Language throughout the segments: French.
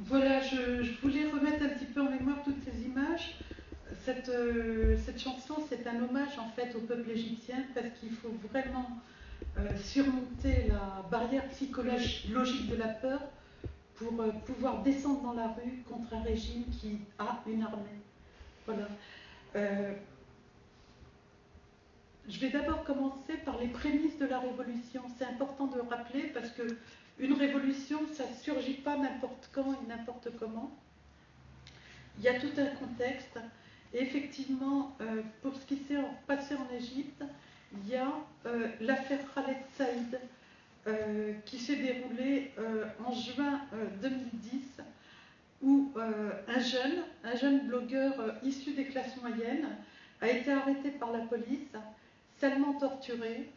Voilà, je voulais remettre un petit peu en mémoire toutes ces images. Cette chanson, c'est un hommage en fait au peuple égyptien parce qu'il faut vraiment surmonter la barrière psychologique de la peur pour pouvoir descendre dans la rue contre un régime qui a une armée. Voilà. Je vais d'abord commencer par les prémices de la révolution. C'est important de le rappeler parce que une révolution, ça ne surgit pas n'importe quand et n'importe comment. Il y a tout un contexte. Et effectivement, pour ce qui s'est passé en Égypte, il y a l'affaire Khaled Saïd qui s'est déroulée en juin 2010, où un jeune blogueur issu des classes moyennes a été arrêté par la police, salement torturé,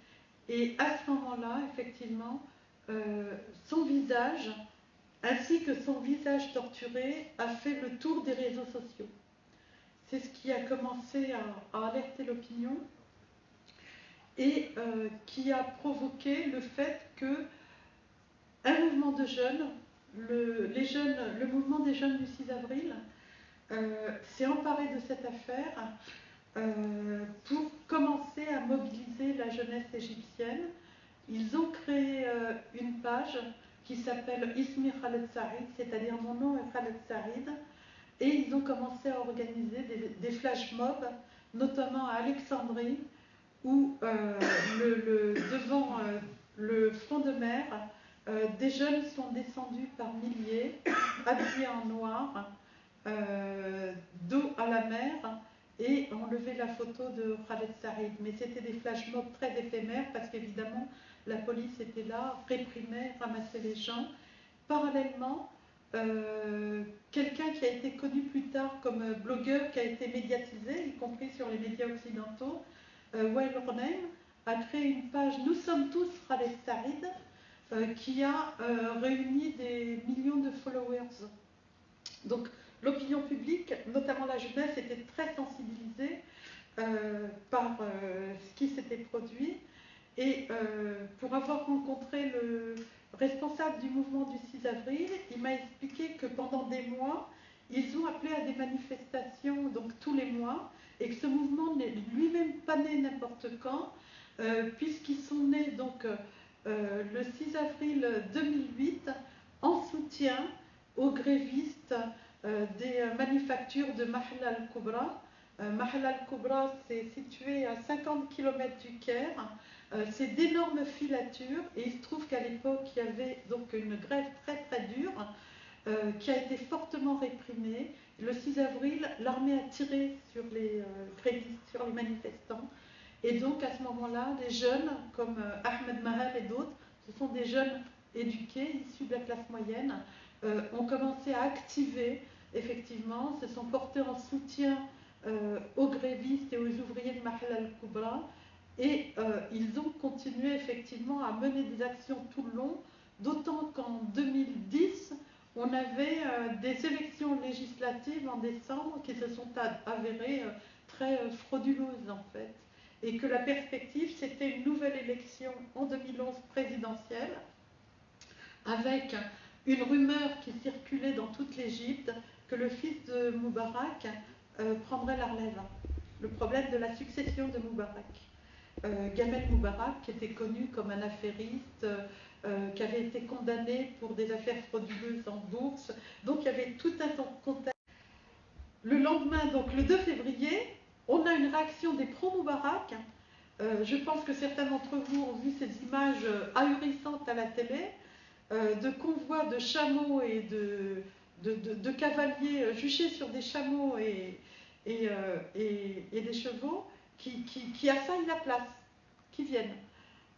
et à ce moment-là, effectivement, son visage, ainsi que son visage torturé, a fait le tour des réseaux sociaux. C'est ce qui a commencé à alerter l'opinion et qui a provoqué le fait que un mouvement de jeunes, le mouvement des jeunes du 6 avril, s'est emparé de cette affaire pour commencer à mobiliser la jeunesse égyptienne. Ils ont créé une page qui s'appelle Ismi Khaled Saïd, c'est-à-dire mon nom est Khaled Saïd, et ils ont commencé à organiser des flash mobs, notamment à Alexandrie, où devant le front de mer, des jeunes sont descendus par milliers, habillés en noir, dos à la mer, et ont levé la photo de Khaled Saïd. Mais c'était des flash mobs très éphémères parce qu'évidemment, la police était là, réprimait, ramassait les gens. Parallèlement, quelqu'un qui a été connu plus tard comme blogueur, qui a été médiatisé, y compris sur les médias occidentaux, Wael Ronem, a créé une page « Nous sommes tous Khaled Saïd ». qui a réuni des millions de followers. Donc l'opinion publique, notamment la jeunesse, était très sensibilisée par ce qui s'était produit. Et pour avoir rencontré le responsable du mouvement du 6 avril, il m'a expliqué que pendant des mois, ils ont appelé à des manifestations, donc tous les mois, et que ce mouvement n'est lui-même pas né n'importe quand, puisqu'ils sont nés donc le 6 avril 2008 en soutien aux grévistes des manufactures de Mahla al-Kubra. Mahla al-Kubra, c'est situé à 50 km du Caire. C'est d'énormes filatures et il se trouve qu'à l'époque il y avait donc une grève très très dure qui a été fortement réprimée. Le 6 avril, l'armée a tiré sur les grévistes, sur les manifestants. Et donc à ce moment-là, des jeunes comme Ahmed Maher et d'autres, ce sont des jeunes éduqués, issus de la classe moyenne, ont commencé à activer, effectivement, se sont portés en soutien aux grévistes et aux ouvriers de Mahla al-Kubra. Et ils ont continué effectivement à mener des actions tout le long, d'autant qu'en 2010, on avait des élections législatives en décembre qui se sont avérées très frauduleuses en fait. Et que la perspective, c'était une nouvelle élection en 2011 présidentielle, avec une rumeur qui circulait dans toute l'Égypte que le fils de Moubarak prendrait la relève. Le problème de la succession de Moubarak. Gamel Moubarak, qui était connu comme un affairiste, qui avait été condamné pour des affaires frauduleuses en bourse. Donc il y avait tout un contexte. Le lendemain, donc le 2 février, on a une réaction des pro-Moubarak. Je pense que certains d'entre vous ont vu ces images ahurissantes à la télé, de convois de chameaux et de cavaliers juchés sur des chameaux et des chevaux qui assaillent la place, qui viennent.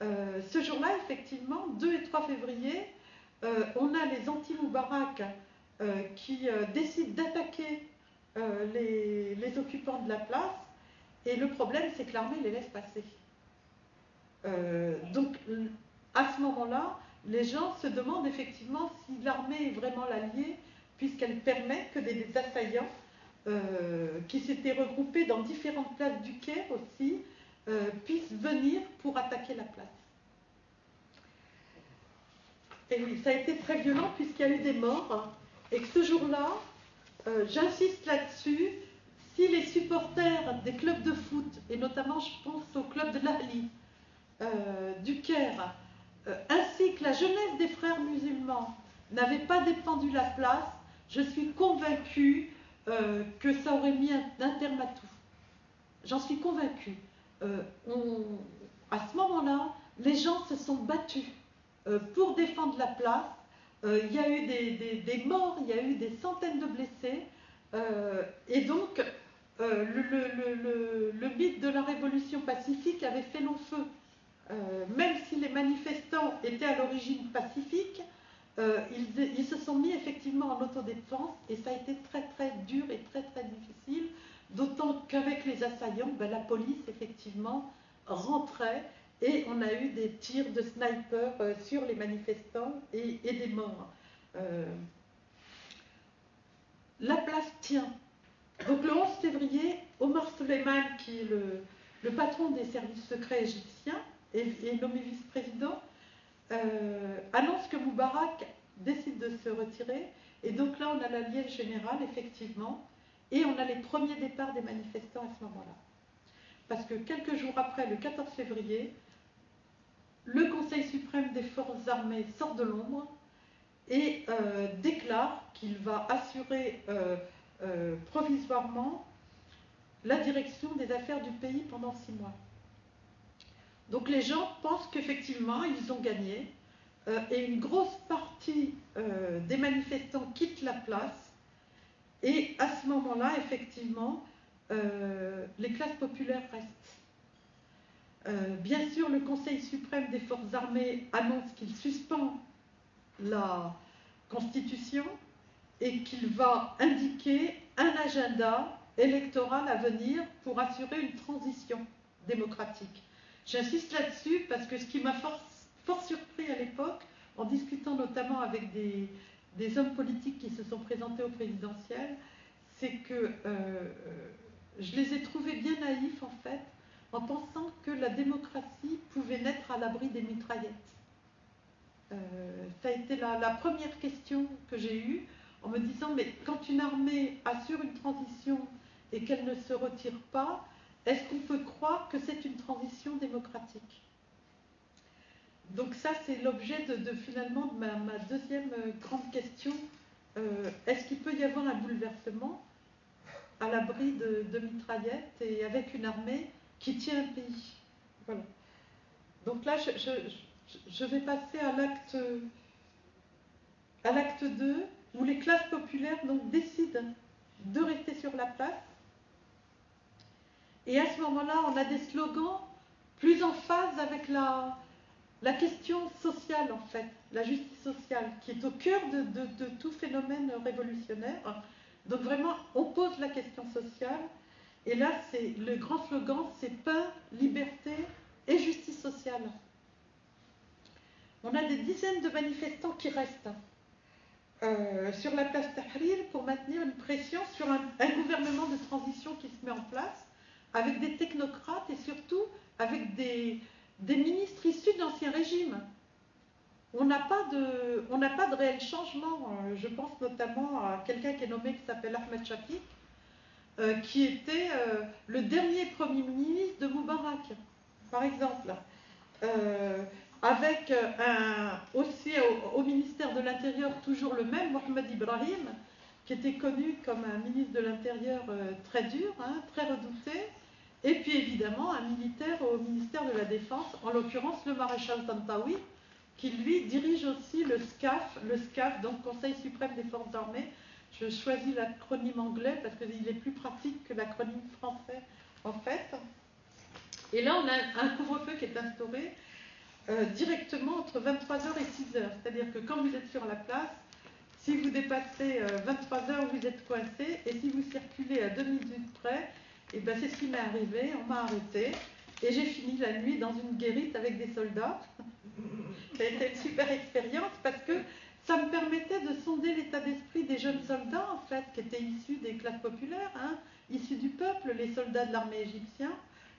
Ce jour-là, effectivement, 2 et 3 février, on a les anti-Moubarak qui décident d'attaquer les occupants de la place, et le problème, c'est que l'armée les laisse passer. Donc, à ce moment-là, les gens se demandent effectivement si l'armée est vraiment l'allié, puisqu'elle permet que des assaillants qui s'étaient regroupés dans différentes places du Caire aussi, puissent venir pour attaquer la place. Et oui, ça a été très violent puisqu'il y a eu des morts, et que ce jour-là, j'insiste là-dessus, si les supporters des clubs de foot, et notamment je pense au club de l'Ahli, du Caire, ainsi que la jeunesse des frères musulmans, n'avaient pas défendu la place, je suis convaincue que ça aurait mis un terme à tout. J'en suis convaincue. À ce moment-là, les gens se sont battus pour défendre la place. Il y a eu des morts, il y a eu des centaines de blessés. Et donc, le mythe de la révolution pacifique avait fait long feu. Même si les manifestants étaient à l'origine pacifiques, ils se sont mis effectivement en autodéfense et ça a été très très dur et très très difficile, d'autant qu'avec les assaillants, la police effectivement rentrait et on a eu des tirs de sniper sur les manifestants et des morts. La place tient. Donc le 11 février, Omar Suleiman, qui est le patron des services secrets égyptiens, et nommé vice-président, annonce que Moubarak décide de se retirer. Et donc là, on a l'allié général, effectivement, et on a les premiers départs des manifestants à ce moment-là. Parce que quelques jours après, le 14 février, le Conseil suprême des forces armées sort de l'ombre et déclare qu'il va assurer provisoirement la direction des affaires du pays pendant 6 mois. Donc les gens pensent qu'effectivement, ils ont gagné, et une grosse partie des manifestants quittent la place, et à ce moment-là, effectivement, les classes populaires restent. Bien sûr, le Conseil suprême des forces armées annonce qu'il suspend la Constitution et qu'il va indiquer un agenda électoral à venir pour assurer une transition démocratique. J'insiste là-dessus parce que ce qui m'a fort surpris à l'époque, en discutant notamment avec des hommes politiques qui se sont présentés au présidentiel, c'est que je les ai trouvés bien naïfs en fait, en pensant que la démocratie pouvait naître à l'abri des mitraillettes. Ça a été la première question que j'ai eue, en me disant, mais quand une armée assure une transition et qu'elle ne se retire pas, est-ce qu'on peut croire que c'est une transition démocratique? Donc ça, c'est l'objet finalement de ma deuxième grande question. Est-ce qu'il peut y avoir un bouleversement à l'abri de mitraillettes et avec une armée qui tient un pays? Voilà. Donc là, je vais passer à l'acte 2, où les classes populaires donc, décident de rester sur la place. Et à ce moment-là, on a des slogans plus en phase avec la question sociale, en fait, la justice sociale, qui est au cœur de tout phénomène révolutionnaire. Donc vraiment, on pose la question sociale. Et là, le grand slogan, c'est pain, liberté et justice sociale. On a des dizaines de manifestants qui restent sur la place Tahrir pour maintenir une pression sur un gouvernement de transition qui se met en place, avec des technocrates et surtout avec des ministres issus de l'Ancien Régime. On n'a pas de réel changement. Je pense notamment à quelqu'un qui est nommé, qui s'appelle Ahmed Shafik, qui était le dernier Premier ministre de Moubarak, par exemple. Avec aussi au ministère de l'Intérieur, toujours le même, Mohamed Ibrahim, qui était connu comme un ministre de l'Intérieur très dur, hein, très redouté, et puis évidemment un militaire au ministère de la Défense, en l'occurrence le maréchal Tantawi, qui lui dirige aussi le SCAF, donc Conseil suprême des forces armées. Je choisis l'acronyme anglais parce qu'il est plus pratique que l'acronyme français en fait. Et là on a un couvre-feu qui est instauré directement entre 23h et 6h. C'est-à-dire que quand vous êtes sur la place, si vous dépassez 23h, vous êtes coincé, et si vous circulez à 2 minutes près, et ben c'est ce qui m'est arrivé, on m'a arrêté, et j'ai fini la nuit dans une guérite avec des soldats. Ça a été une super expérience parce que ça me permettait de sonder l'état d'esprit des jeunes soldats, en fait, qui étaient issus des classes populaires, hein, issus du peuple, les soldats de l'armée égyptienne,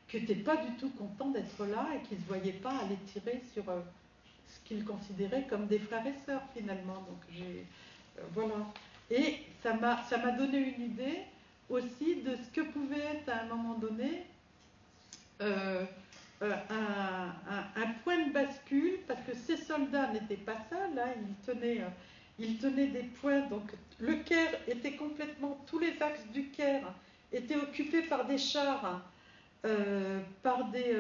qui n'étaient pas du tout contents d'être là et qui ne se voyaient pas aller tirer sur ce qu'ils considéraient comme des frères et sœurs, finalement. Donc, voilà. Et ça m'a donné une idée aussi de ce que pouvait être à un moment donné un point de bascule, parce que ces soldats n'étaient pas seuls, hein, ils tenaient des points. Donc le Caire était complètement, tous les axes du Caire étaient occupés par des chars, par des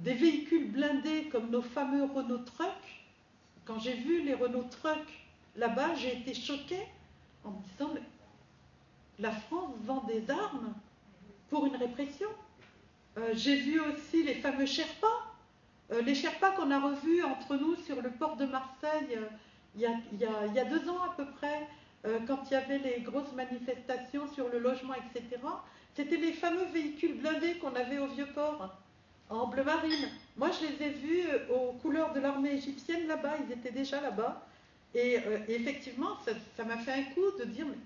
véhicules blindés comme nos fameux Renault Truck. Quand j'ai vu les Renault Truck là-bas, j'ai été choquée en me disant, mais la France vend des armes pour une répression. J'ai vu aussi les fameux Sherpas, les Sherpas qu'on a revus entre nous sur le port de Marseille il y a 2 ans à peu près, quand il y avait les grosses manifestations sur le logement, etc. C'était les fameux véhicules blindés qu'on avait au Vieux-Port, en bleu marine. Moi, je les ai vus aux couleurs de l'armée égyptienne là-bas, ils étaient déjà là-bas. Et effectivement, ça m'a fait un coup de dire, mais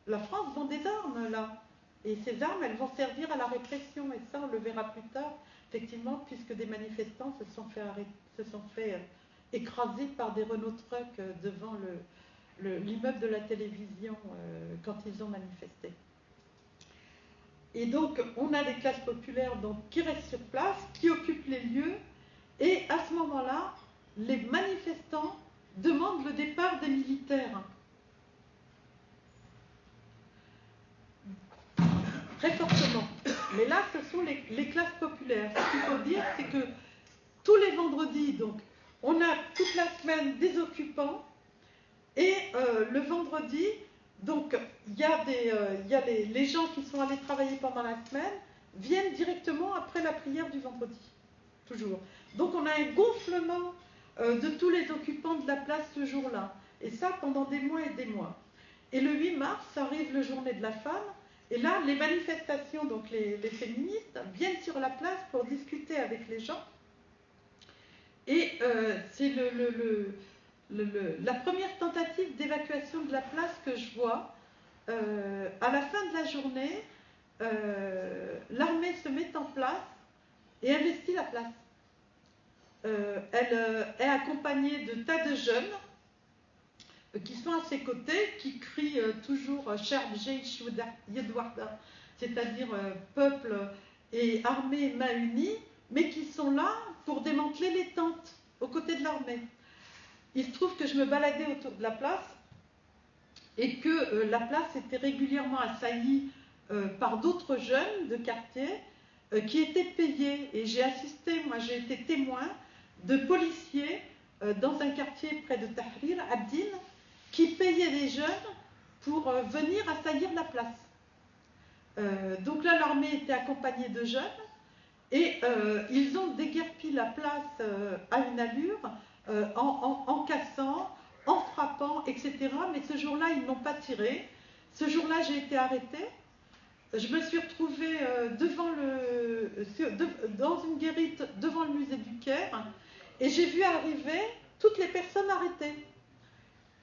la France vend des armes là. Et ces armes, elles vont servir à la répression. Et ça, on le verra plus tard, effectivement, puisque des manifestants se sont fait écraser par des Renault Truck devant l'immeuble de la télévision quand ils ont manifesté. Et donc, on a des classes populaires donc, qui restent sur place, qui occupent les lieux. Et à ce moment-là, les manifestants demandent le départ des militaires. Très fortement. Mais là, ce sont les classes populaires. Ce qu'il faut dire, c'est que tous les vendredis, donc, on a toute la semaine des occupants, et le vendredi, donc, il y a les gens qui sont allés travailler pendant la semaine, viennent directement après la prière du vendredi. Toujours. Donc, on a un gonflement de tous les occupants de la place ce jour-là. Et ça, pendant des mois et des mois. Et le 8 mars, arrive la journée de la femme. Et là, les manifestations, donc les féministes, viennent sur la place pour discuter avec les gens. Et c'est la première tentative d'évacuation de la place que je vois. À la fin de la journée, l'armée se met en place et investit la place. Elle est accompagnée de tas de jeunes qui sont à ses côtés, qui crient toujours Sharb Jeish Yedwarda, c'est-à-dire peuple et armée main unie, mais qui sont là pour démanteler les tentes aux côtés de l'armée. Il se trouve que je me baladais autour de la place et que la place était régulièrement assaillie par d'autres jeunes de quartier qui étaient payés. Et j'ai assisté, moi j'ai été témoin de policiers dans un quartier près de Tahrir, Abdin, qui payaient des jeunes pour venir assaillir la place. Donc là, l'armée était accompagnée de jeunes et ils ont déguerpi la place à une allure en cassant, en frappant, etc. Mais ce jour-là, ils n'ont pas tiré. Ce jour-là, j'ai été arrêtée. Je me suis retrouvée dans une guérite devant le musée du Caire et j'ai vu arriver toutes les personnes arrêtées.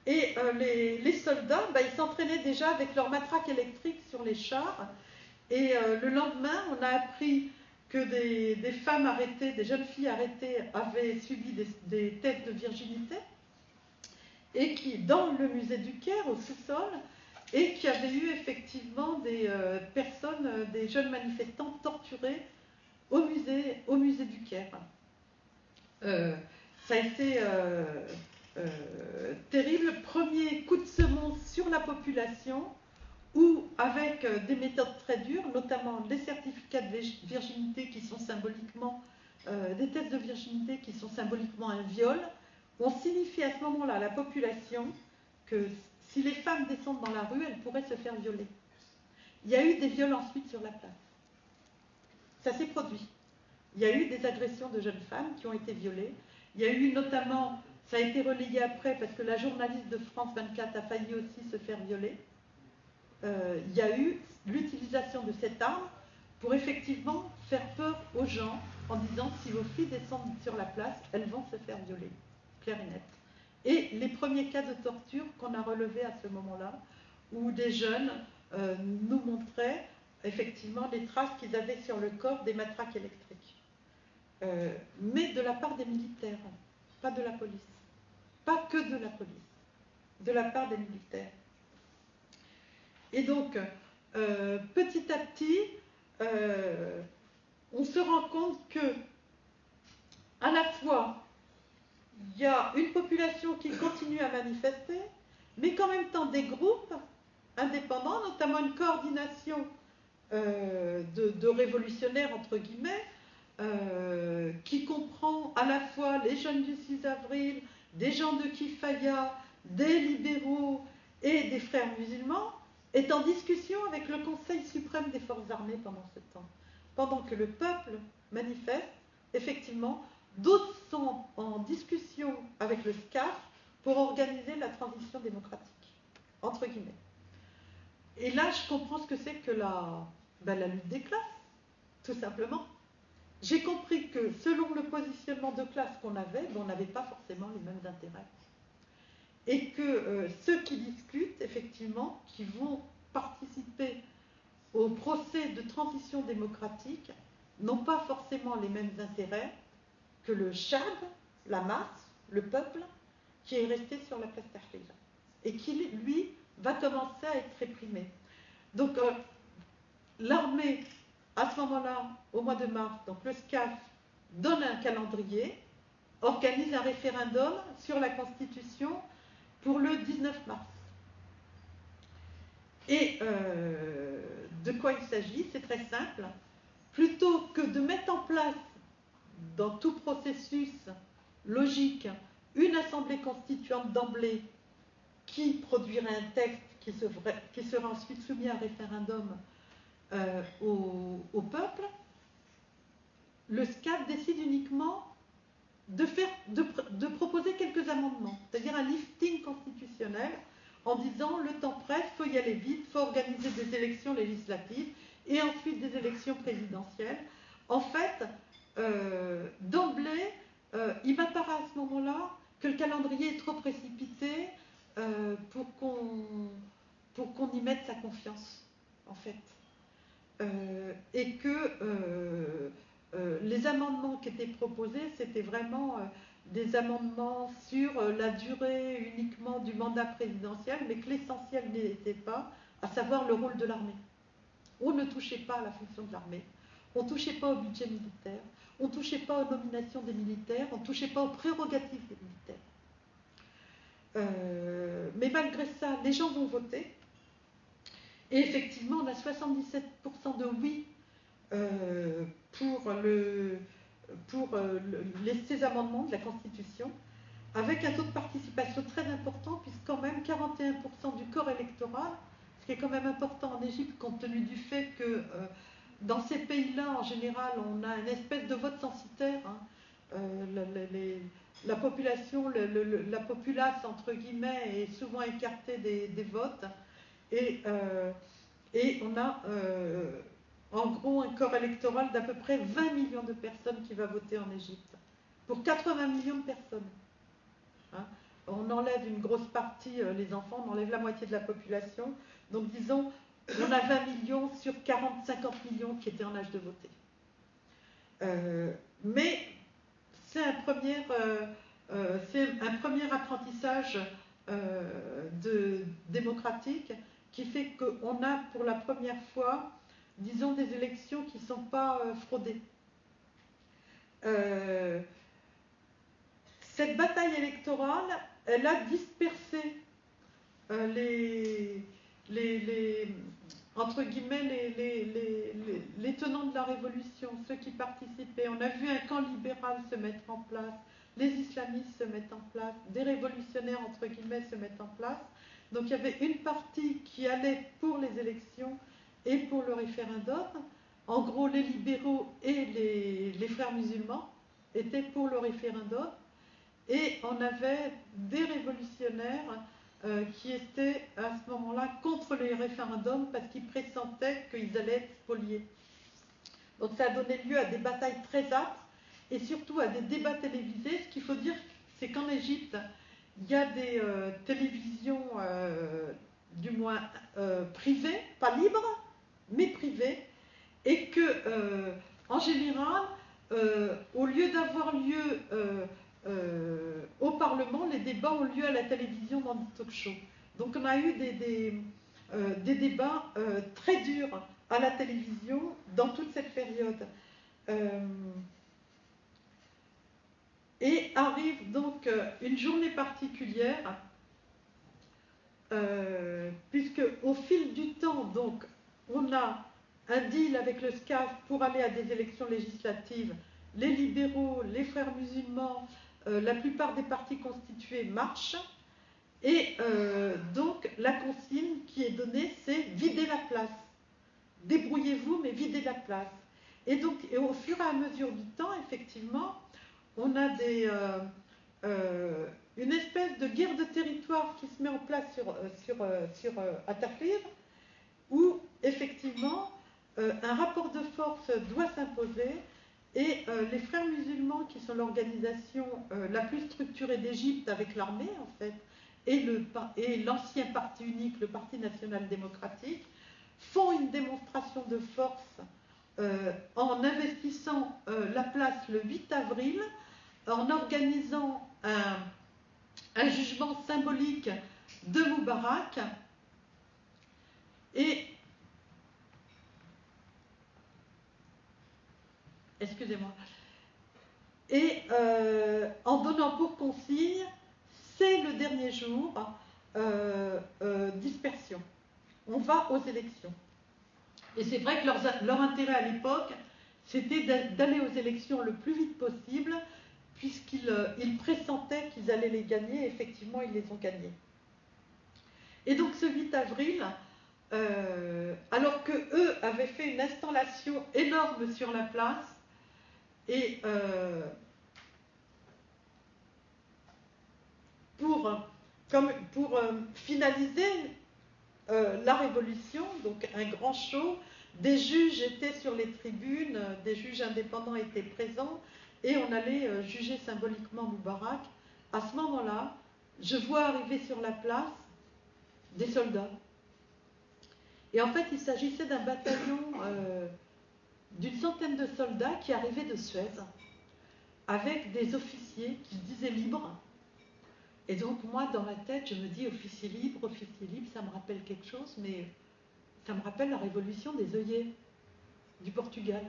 Et les soldats, ils s'entraînaient déjà avec leur matraque électrique sur les chars. Et le lendemain, on a appris que des femmes arrêtées, des jeunes filles arrêtées avaient subi des tests de virginité et qui, dans le musée du Caire, au sous-sol, et qui avait eu effectivement des personnes, des jeunes manifestants torturés au musée du Caire. Ça a été terrible. Premier coup de semonce sur la population, où avec des méthodes très dures, notamment les certificats de virginité qui sont symboliquement, des tests de virginité qui sont symboliquement un viol, on signifie à ce moment-là à la population que si les femmes descendent dans la rue, elles pourraient se faire violer. Il y a eu des viols ensuite sur la place. Ça s'est produit. Il y a eu des agressions de jeunes femmes qui ont été violées. Il y a eu notamment, ça a été relayé après parce que la journaliste de France 24 a failli aussi se faire violer. Il y a eu l'utilisation de cette arme pour effectivement faire peur aux gens en disant si vos filles descendent sur la place, elles vont se faire violer, clair et net. Et les premiers cas de torture qu'on a relevés à ce moment-là, où des jeunes nous montraient effectivement les traces qu'ils avaient sur le corps des matraques électriques. Mais de la part des militaires, pas de la police. Pas que de la police, de la part des militaires. Et donc, petit à petit, on se rend compte que, à la fois, il y a une population qui continue à manifester, mais qu'en même temps, des groupes indépendants, notamment une coordination de révolutionnaires, entre guillemets, qui comprend à la fois les jeunes du 6 avril, des gens de Kifaya, des libéraux et des frères musulmans, est en discussion avec le Conseil suprême des forces armées pendant ce temps. Pendant que le peuple manifeste, effectivement, d'autres sont en discussion avec le SCAF pour organiser la transition démocratique, entre guillemets. Et là, je comprends ce que c'est que la lutte des classes, tout simplement. J'ai compris que selon le positionnement de classe qu'on avait, on n'avait pas forcément les mêmes intérêts. Et que ceux qui discutent, effectivement, qui vont participer au procès de transition démocratique, n'ont pas forcément les mêmes intérêts que le Chad, la masse, le peuple, qui est resté sur la place Tahrir. Et qui, lui, va commencer à être réprimé. Donc, l'armée, à ce moment-là, au mois de mars, donc le SCAF donne un calendrier, organise un référendum sur la Constitution pour le 19 mars. Et de quoi il s'agit? C'est très simple. Plutôt que de mettre en place, dans tout processus logique, une assemblée constituante d'emblée qui produirait un texte qui serait ensuite soumis à un référendum au peuple, le SCAF décide uniquement de proposer quelques amendements, c'est-à-dire un lifting constitutionnel en disant le temps presse, il faut y aller vite, il faut organiser des élections législatives et ensuite des élections présidentielles. En fait, d'emblée, il m'apparaît à ce moment-là que le calendrier est trop précipité pour qu'on y mette sa confiance, en fait. Et que les amendements qui étaient proposés, c'était vraiment des amendements sur la durée uniquement du mandat présidentiel, mais que l'essentiel n'était pas, à savoir le rôle de l'armée. On ne touchait pas à la fonction de l'armée, on ne touchait pas au budget militaire, on ne touchait pas aux nominations des militaires, on ne touchait pas aux prérogatives des militaires. Mais malgré ça, les gens vont voter. Et effectivement, on a 77% de oui pour ces amendements de la Constitution, avec un taux de participation très important, puisque quand même 41% du corps électoral, ce qui est quand même important en Égypte, compte tenu du fait que dans ces pays-là, en général, on a une espèce de vote censitaire. La population, la populace, entre guillemets, est souvent écartée des votes. Et on a en gros un corps électoral d'à peu près 20 millions de personnes qui va voter en Égypte, pour 80 millions de personnes. Hein, on enlève une grosse partie, les enfants, on enlève la moitié de la population. Donc disons, on a 20 millions sur 40-50 millions qui étaient en âge de voter. Mais c'est un premier apprentissage démocratique qui fait qu'on a pour la première fois, disons, des élections qui ne sont pas fraudées. Cette bataille électorale, elle a dispersé entre guillemets, les tenants de la révolution, ceux qui participaient. On a vu un camp libéral se mettre en place, les islamistes se mettent en place, des révolutionnaires, entre guillemets, se mettent en place. Donc il y avait une partie qui allait pour les élections et pour le référendum. En gros, les libéraux et les frères musulmans étaient pour le référendum. Et on avait des révolutionnaires qui étaient à ce moment-là contre les référendums parce qu'ils pressentaient qu'ils allaient être spoliés. Donc ça a donné lieu à des batailles très âpres et surtout à des débats télévisés. Ce qu'il faut dire, c'est qu'en Égypte, il y a des télévisions, du moins privées, pas libres, mais privées, et que, en général, au lieu d'avoir lieu au Parlement, les débats ont lieu à la télévision dans des talk-shows. Donc on a eu des débats très durs à la télévision dans toute cette période. Et arrive donc une journée particulière, puisque au fil du temps, donc, on a un deal avec le SCAF pour aller à des élections législatives. Les libéraux, les frères musulmans, la plupart des partis constitués marchent. Et donc, la consigne qui est donnée, c'est vider la place. Débrouillez-vous, mais videz la place. Et donc, au fur et à mesure du temps, effectivement, on a une espèce de guerre de territoire qui se met en place sur Ataflir, où, effectivement, un rapport de force doit s'imposer. Et les frères musulmans, qui sont l'organisation la plus structurée d'Égypte avec l'armée, en fait, et l'ancien parti unique, le Parti national démocratique, font une démonstration de force en investissant la place le 8 avril, en organisant un jugement symbolique de Moubarak. Et excusez-moi, et en donnant pour consigne, c'est le dernier jour, dispersion. On va aux élections. Et c'est vrai que leur intérêt à l'époque, c'était d'aller aux élections le plus vite possible, puisqu'ils pressentaient qu'ils allaient les gagner, et effectivement, ils les ont gagnés. Et donc ce 8 avril, alors qu'eux avaient fait une installation énorme sur la place, et pour finaliser la révolution, donc un grand show, des juges étaient sur les tribunes, des juges indépendants étaient présents, et on allait juger symboliquement Moubarak. À ce moment-là, je vois arriver sur la place des soldats. Et en fait, il s'agissait d'un bataillon d'une centaine de soldats qui arrivaient de Suez, avec des officiers qui se disaient libres. Et donc, moi, dans ma tête, je me dis officier libre, ça me rappelle quelque chose, mais ça me rappelle la révolution des œillets du Portugal.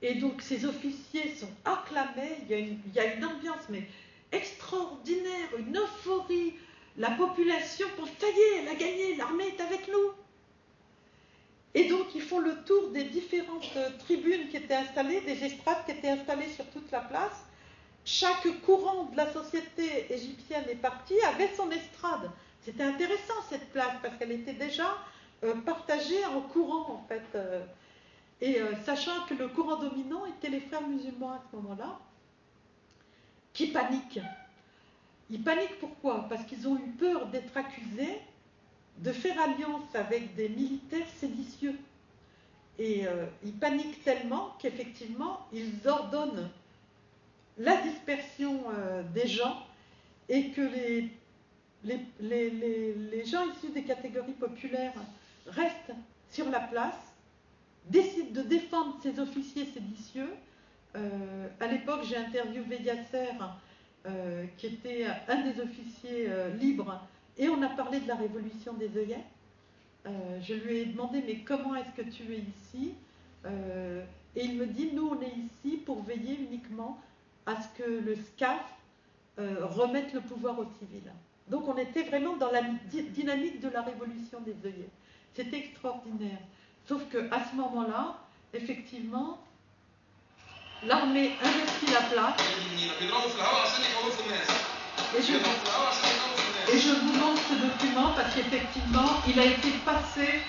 Et donc, ces officiers sont acclamés, il y a une ambiance, mais extraordinaire, une euphorie. La population pense, ça y est, elle a gagné, l'armée est avec nous. Et donc, ils font le tour des différentes tribunes qui étaient installées, des estrades qui étaient installées sur toute la place. Chaque courant de la société égyptienne est parti, avait son estrade. C'était intéressant cette place, parce qu'elle était déjà partagée en courants, en fait. Sachant que le courant dominant était les frères musulmans à ce moment-là, qui paniquent. Ils paniquent pourquoi? Parce qu'ils ont eu peur d'être accusés de faire alliance avec des militaires séditieux. Et ils paniquent tellement qu'effectivement, ils ordonnent la dispersion des gens et que les gens issus des catégories populaires restent sur la place, décident de défendre ces officiers séditieux. À l'époque, j'ai interviewé Yasser, qui était un des officiers libres, et on a parlé de la révolution des œillets. Je lui ai demandé, mais comment est-ce que tu es ici? Et il me dit, nous on est ici pour veiller uniquement à ce que le SCAF remette le pouvoir aux civils. Donc on était vraiment dans la dynamique de la révolution des œillets. C'était extraordinaire. Sauf qu'à ce moment-là, effectivement, l'armée investit la place. Et je vous montre ce document parce qu'effectivement, il a été passé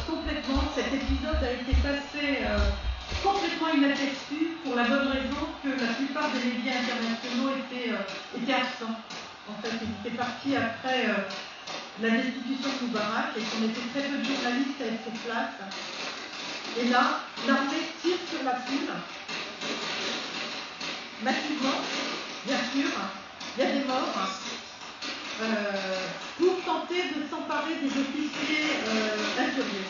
complètement, cet épisode a été passé complètement inaperçu pour la bonne raison que la plupart des médias internationaux étaient absents. En fait, ils étaient partis après la destitution de Moubarak et qu'on était très peu de journalistes à être sur place. Et là, l'armée tire sur la foule, massivement, bien sûr, il y a des morts, pour tenter de s'emparer des officiers injurieux.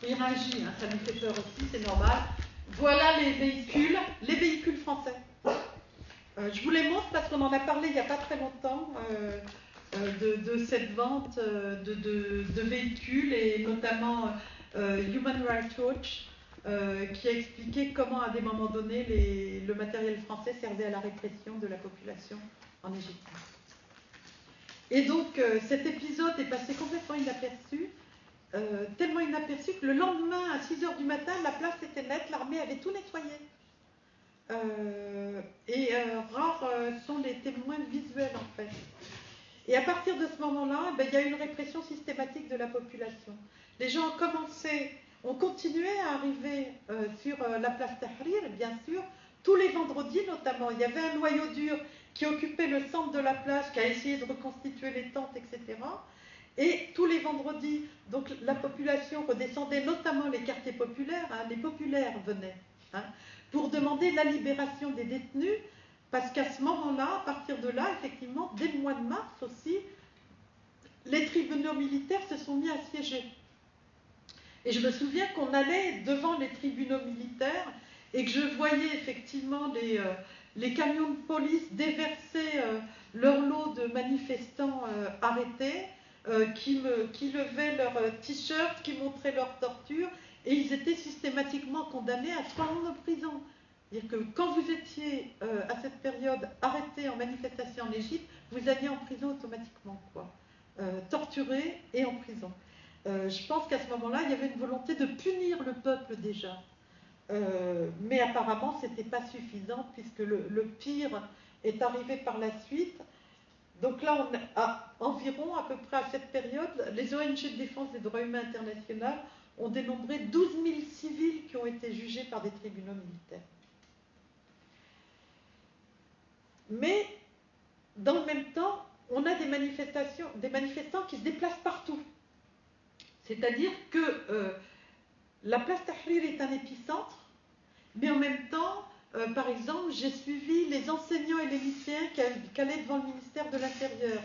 Il réagit, hein, ça nous fait peur aussi, c'est normal. Voilà les véhicules français. Je vous les montre parce qu'on en a parlé il n'y a pas très longtemps de cette vente de véhicules et notamment Human Rights Watch qui a expliqué comment à des moments donnés le matériel français servait à la répression de la population en Égypte. Et donc cet épisode est passé complètement inaperçu. Tellement inaperçu que le lendemain, à 6 h du matin, la place était nette, l'armée avait tout nettoyé. Rares sont les témoins visuels, en fait. Et à partir de ce moment-là, il y a eu une répression systématique de la population. Les gens ont continué à arriver sur la place Tahrir, bien sûr, tous les vendredis notamment. Il y avait un noyau dur qui occupait le centre de la place, qui a essayé de reconstituer les tentes, etc. Et tous les vendredis, donc la population redescendait, notamment les quartiers populaires, hein, les populaires venaient, hein, pour demander la libération des détenus, parce qu'à ce moment-là, à partir de là, effectivement, dès le mois de mars aussi, les tribunaux militaires se sont mis à siéger. Et je me souviens qu'on allait devant les tribunaux militaires et que je voyais effectivement les camions de police déverser leur lot de manifestants arrêtés, qui levaient leurs t-shirts, qui montraient leur torture, et ils étaient systématiquement condamnés à 3 ans de prison. C'est-à-dire que quand vous étiez à cette période arrêté en manifestation en Égypte, vous alliez en prison automatiquement, quoi. Torturé et en prison. Je pense qu'à ce moment-là, il y avait une volonté de punir le peuple déjà. Mais apparemment, ce n'était pas suffisant, puisque le pire est arrivé par la suite. Donc là, on a environ, à peu près à cette période, les ONG de défense des droits humains internationales ont dénombré 12 000 civils qui ont été jugés par des tribunaux militaires. Mais, dans le même temps, on a des manifestants qui se déplacent partout. C'est-à-dire que la place Tahrir est un épicentre, mais en même temps, par exemple, j'ai suivi les enseignants et les lycéens qui allaient devant le ministère de l'Intérieur,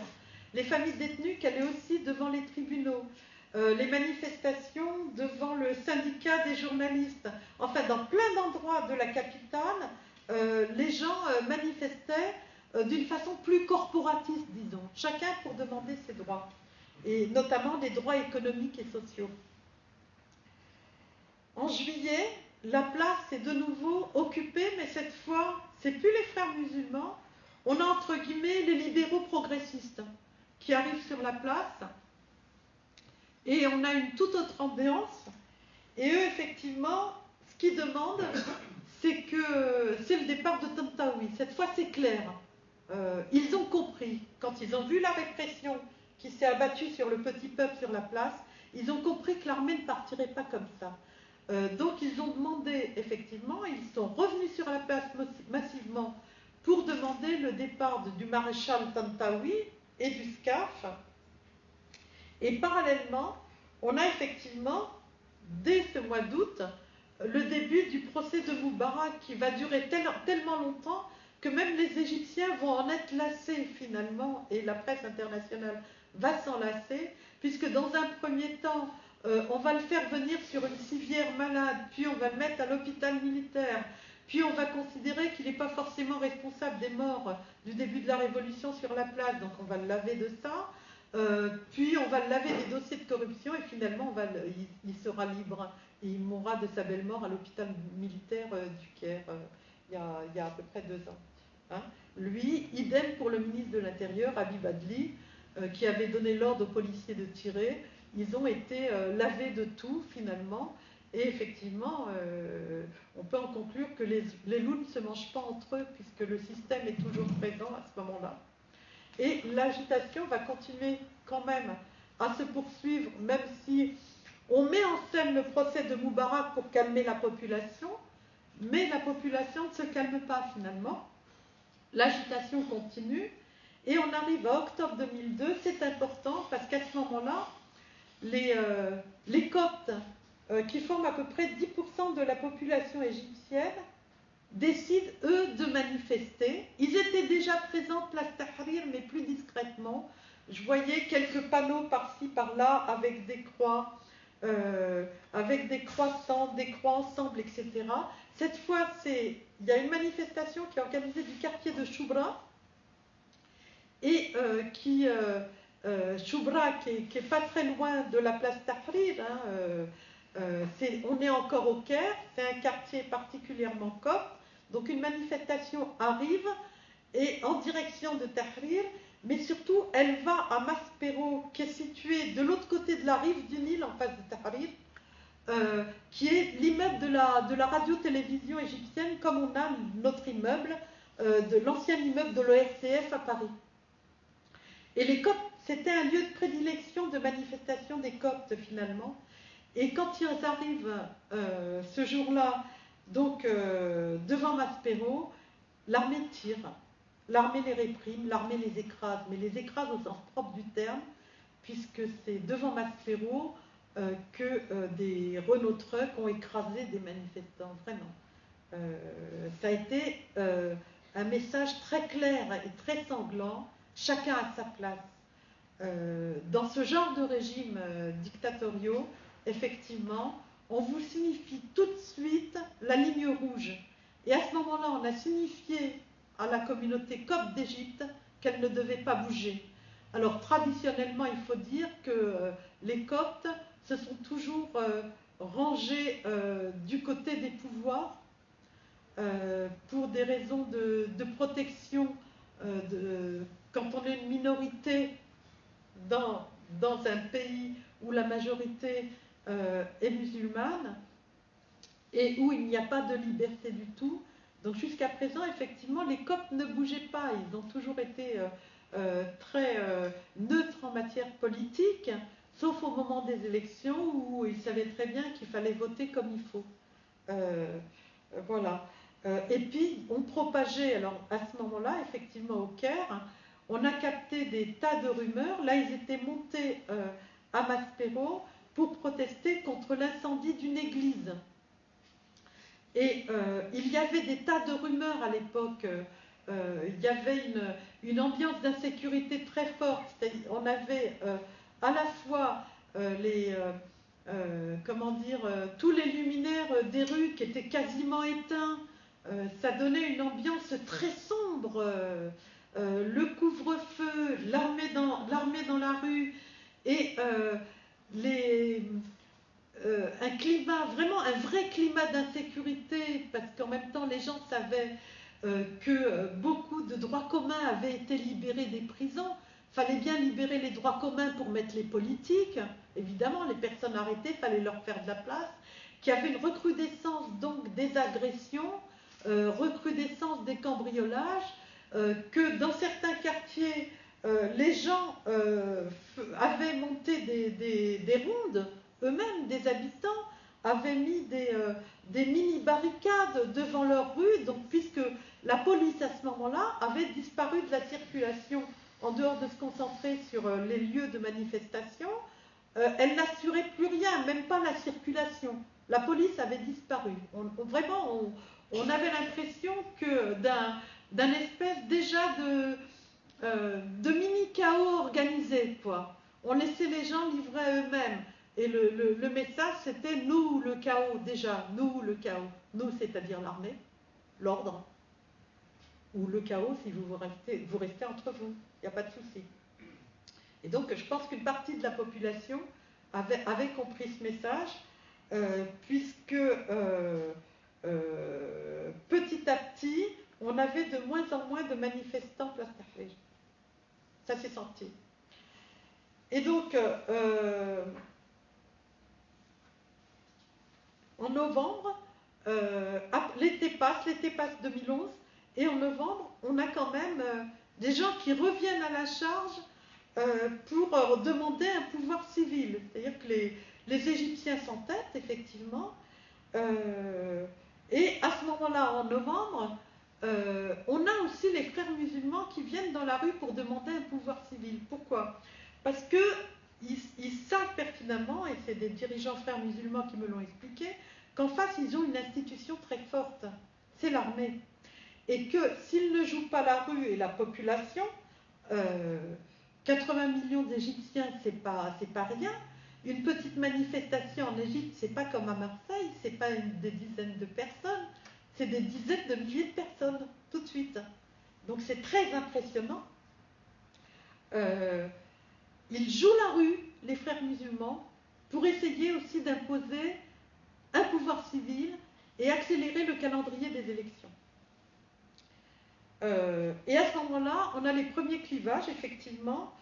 les familles détenues qui allaient aussi devant les tribunaux, les manifestations devant le syndicat des journalistes. Enfin, dans plein d'endroits de la capitale, les gens manifestaient d'une façon plus corporatiste, disons, chacun pour demander ses droits, et notamment des droits économiques et sociaux. En juillet, la place est de nouveau occupée, mais cette fois, c'est plus les frères musulmans, on a entre guillemets les libéraux progressistes qui arrivent sur la place, et on a une toute autre ambiance, et eux, effectivement, ce qu'ils demandent, c'est le départ de Tantawi. Cette fois, c'est clair. Ils ont compris, quand ils ont vu la répression qui s'est abattue sur le petit peuple sur la place, ils ont compris que l'armée ne partirait pas comme ça. Donc ils ont demandé, effectivement, ils sont revenus sur la place massivement pour demander le départ du maréchal Tantawi et du SCAF. Et parallèlement, on a effectivement, dès ce mois d'août, le début du procès de Moubarak qui va durer tellement longtemps que même les Égyptiens vont en être lassés finalement, et la presse internationale va s'en lasser, puisque dans un premier temps, on va le faire venir sur une civière malade, puis on va le mettre à l'hôpital militaire, puis on va considérer qu'il n'est pas forcément responsable des morts du début de la Révolution sur la place, donc on va le laver de ça, puis on va le laver des dossiers de corruption, et finalement il sera libre, et il mourra de sa belle mort à l'hôpital militaire du Caire, il y a à peu près 2 ans. Hein. Lui, idem pour le ministre de l'Intérieur, Habib Adli, qui avait donné l'ordre aux policiers de tirer. Ils ont été lavés de tout, finalement, et effectivement, on peut en conclure que les loups ne se mangent pas entre eux, puisque le système est toujours présent à ce moment-là. Et l'agitation va continuer quand même à se poursuivre, même si on met en scène le procès de Moubarak pour calmer la population, mais la population ne se calme pas finalement. L'agitation continue, et on arrive à octobre 2002, c'est important, parce qu'à ce moment-là, les Coptes, qui forment à peu près 10% de la population égyptienne, décident, eux, de manifester. Ils étaient déjà présents place Tahrir, mais plus discrètement. Je voyais quelques panneaux par-ci, par-là, avec des croix, des croix ensemble, etc. Cette fois, il y a une manifestation qui est organisée du quartier de Choubra, et Choubra, qui est pas très loin de la place Tahrir, hein, on est encore au Caire, c'est un quartier particulièrement copte, donc une manifestation arrive et en direction de Tahrir, mais surtout elle va à Maspero, qui est situé de l'autre côté de la rive du Nil, en face de Tahrir, qui est l'immeuble de la radio-télévision égyptienne, comme on a notre immeuble, de l'ancien immeuble de l'ORTF à Paris. Et les Coptes, c'était un lieu de prédilection de manifestation des Coptes finalement. Et quand ils arrivent ce jour-là, donc devant Maspero, l'armée tire, l'armée les réprime, l'armée les écrase, mais les écrase au sens propre du terme, puisque c'est devant Maspero que des Renault Trucks ont écrasé des manifestants, vraiment. Ça a été un message très clair et très sanglant, chacun à sa place. Dans ce genre de régime dictatoriaux, effectivement, on vous signifie tout de suite la ligne rouge. Et à ce moment-là, on a signifié à la communauté copte d'Égypte qu'elle ne devait pas bouger. Alors, traditionnellement, il faut dire que les Coptes se sont toujours rangés du côté des pouvoirs pour des raisons de protection. Quand on est une minorité dans un pays où la majorité est musulmane et où il n'y a pas de liberté du tout, Donc jusqu'à présent, effectivement, les Coptes ne bougeaient pas. Ils ont toujours été très neutres en matière politique, sauf au moment des élections où ils savaient très bien qu'il fallait voter comme il faut. Voilà. Et puis, on propageait, alors à ce moment-là, effectivement, au Caire, on a capté des tas de rumeurs. Là, ils étaient montés à Maspero pour protester contre l'incendie d'une église. Et il y avait des tas de rumeurs à l'époque. Il y avait une ambiance d'insécurité très forte. On avait à la fois comment dire, tous les luminaires des rues qui étaient quasiment éteints. Ça donnait une ambiance très sombre. Le couvre-feu, l'armée dans la rue et un climat, vraiment un vrai climat d'insécurité, parce qu'en même temps les gens savaient que beaucoup de droits communs avaient été libérés des prisons. Fallait bien libérer les droits communs pour mettre les politiques. Évidemment, les personnes arrêtées, fallait leur faire de la place. Qu'il y avait une recrudescence donc des agressions, recrudescence des cambriolages, que dans certains quartiers, les gens avaient monté des rondes, eux-mêmes, des habitants, avaient mis des mini-barricades devant leur rue, donc puisque la police à ce moment-là avait disparu de la circulation en dehors de se concentrer sur les lieux de manifestation, elle n'assurait plus rien, même pas la circulation. La police avait disparu. On avait l'impression que d'un espèce déjà de mini-chaos organisé, quoi. On laissait les gens livrer à eux-mêmes. Et le message, c'était nous le chaos, déjà, nous le chaos. Nous, c'est-à-dire l'armée, l'ordre, ou le chaos si vous restez entre vous. Il n'y a pas de souci. Et donc, je pense qu'une partie de la population avait compris ce message, puisque petit à petit, on avait de moins en moins de manifestants place Carthage. Ça s'est senti. Et donc, en novembre, l'été passe 2011, et en novembre, on a quand même des gens qui reviennent à la charge pour demander un pouvoir civil. C'est-à-dire que les Égyptiens s'entêtent, effectivement, et à ce moment-là, en novembre, on a aussi les frères musulmans qui viennent dans la rue pour demander un pouvoir civil. Pourquoi? Parce qu'ils savent pertinemment, et c'est des dirigeants frères musulmans qui me l'ont expliqué, qu'en face, ils ont une institution très forte, c'est l'armée. Et que s'ils ne jouent pas la rue et la population, 80 millions d'Égyptiens, c'est pas rien. Une petite manifestation en Égypte, c'est pas comme à Marseille, c'est pas des dizaines de personnes, c'est des dizaines de milliers de personnes, tout de suite. Donc c'est très impressionnant. Ils jouent la rue, les frères musulmans, pour essayer aussi d'imposer un pouvoir civil et accélérer le calendrier des élections. Et à ce moment-là, on a les premiers clivages, effectivement,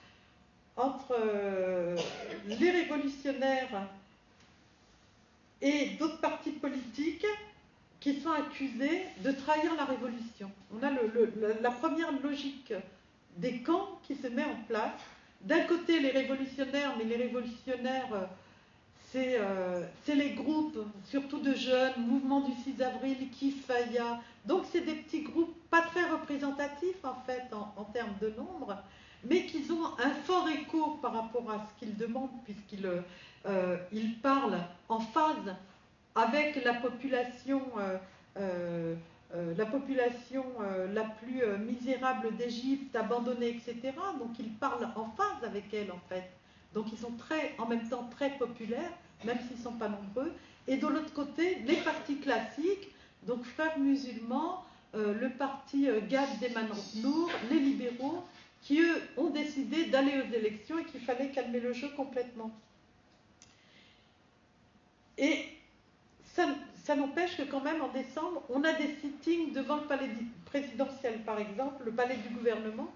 entre les révolutionnaires et d'autres partis politiques qui sont accusés de trahir la révolution. On a la première logique des camps qui se met en place. D'un côté, les révolutionnaires, mais les révolutionnaires, c'est les groupes, surtout de jeunes, mouvement du 6 avril, Kifaya. Donc, c'est des petits groupes pas très représentatifs, en fait, en termes de nombre, mais qui ont un fort écho par rapport à ce qu'ils demandent, puisqu'ils parlent en phase avec la population la plus misérable d'Égypte, abandonnée, etc. Donc ils parlent en phase avec elle, en fait. Donc ils sont en même temps très populaires, même s'ils ne sont pas nombreux. Et de l'autre côté, les partis classiques, donc Frères musulmans, le parti Gad d'Eman Nour, les libéraux, qui eux ont décidé d'aller aux élections et qu'il fallait calmer le jeu complètement. Et ça n'empêche que quand même en décembre, on a des sittings devant le palais présidentiel, par exemple, le palais du gouvernement,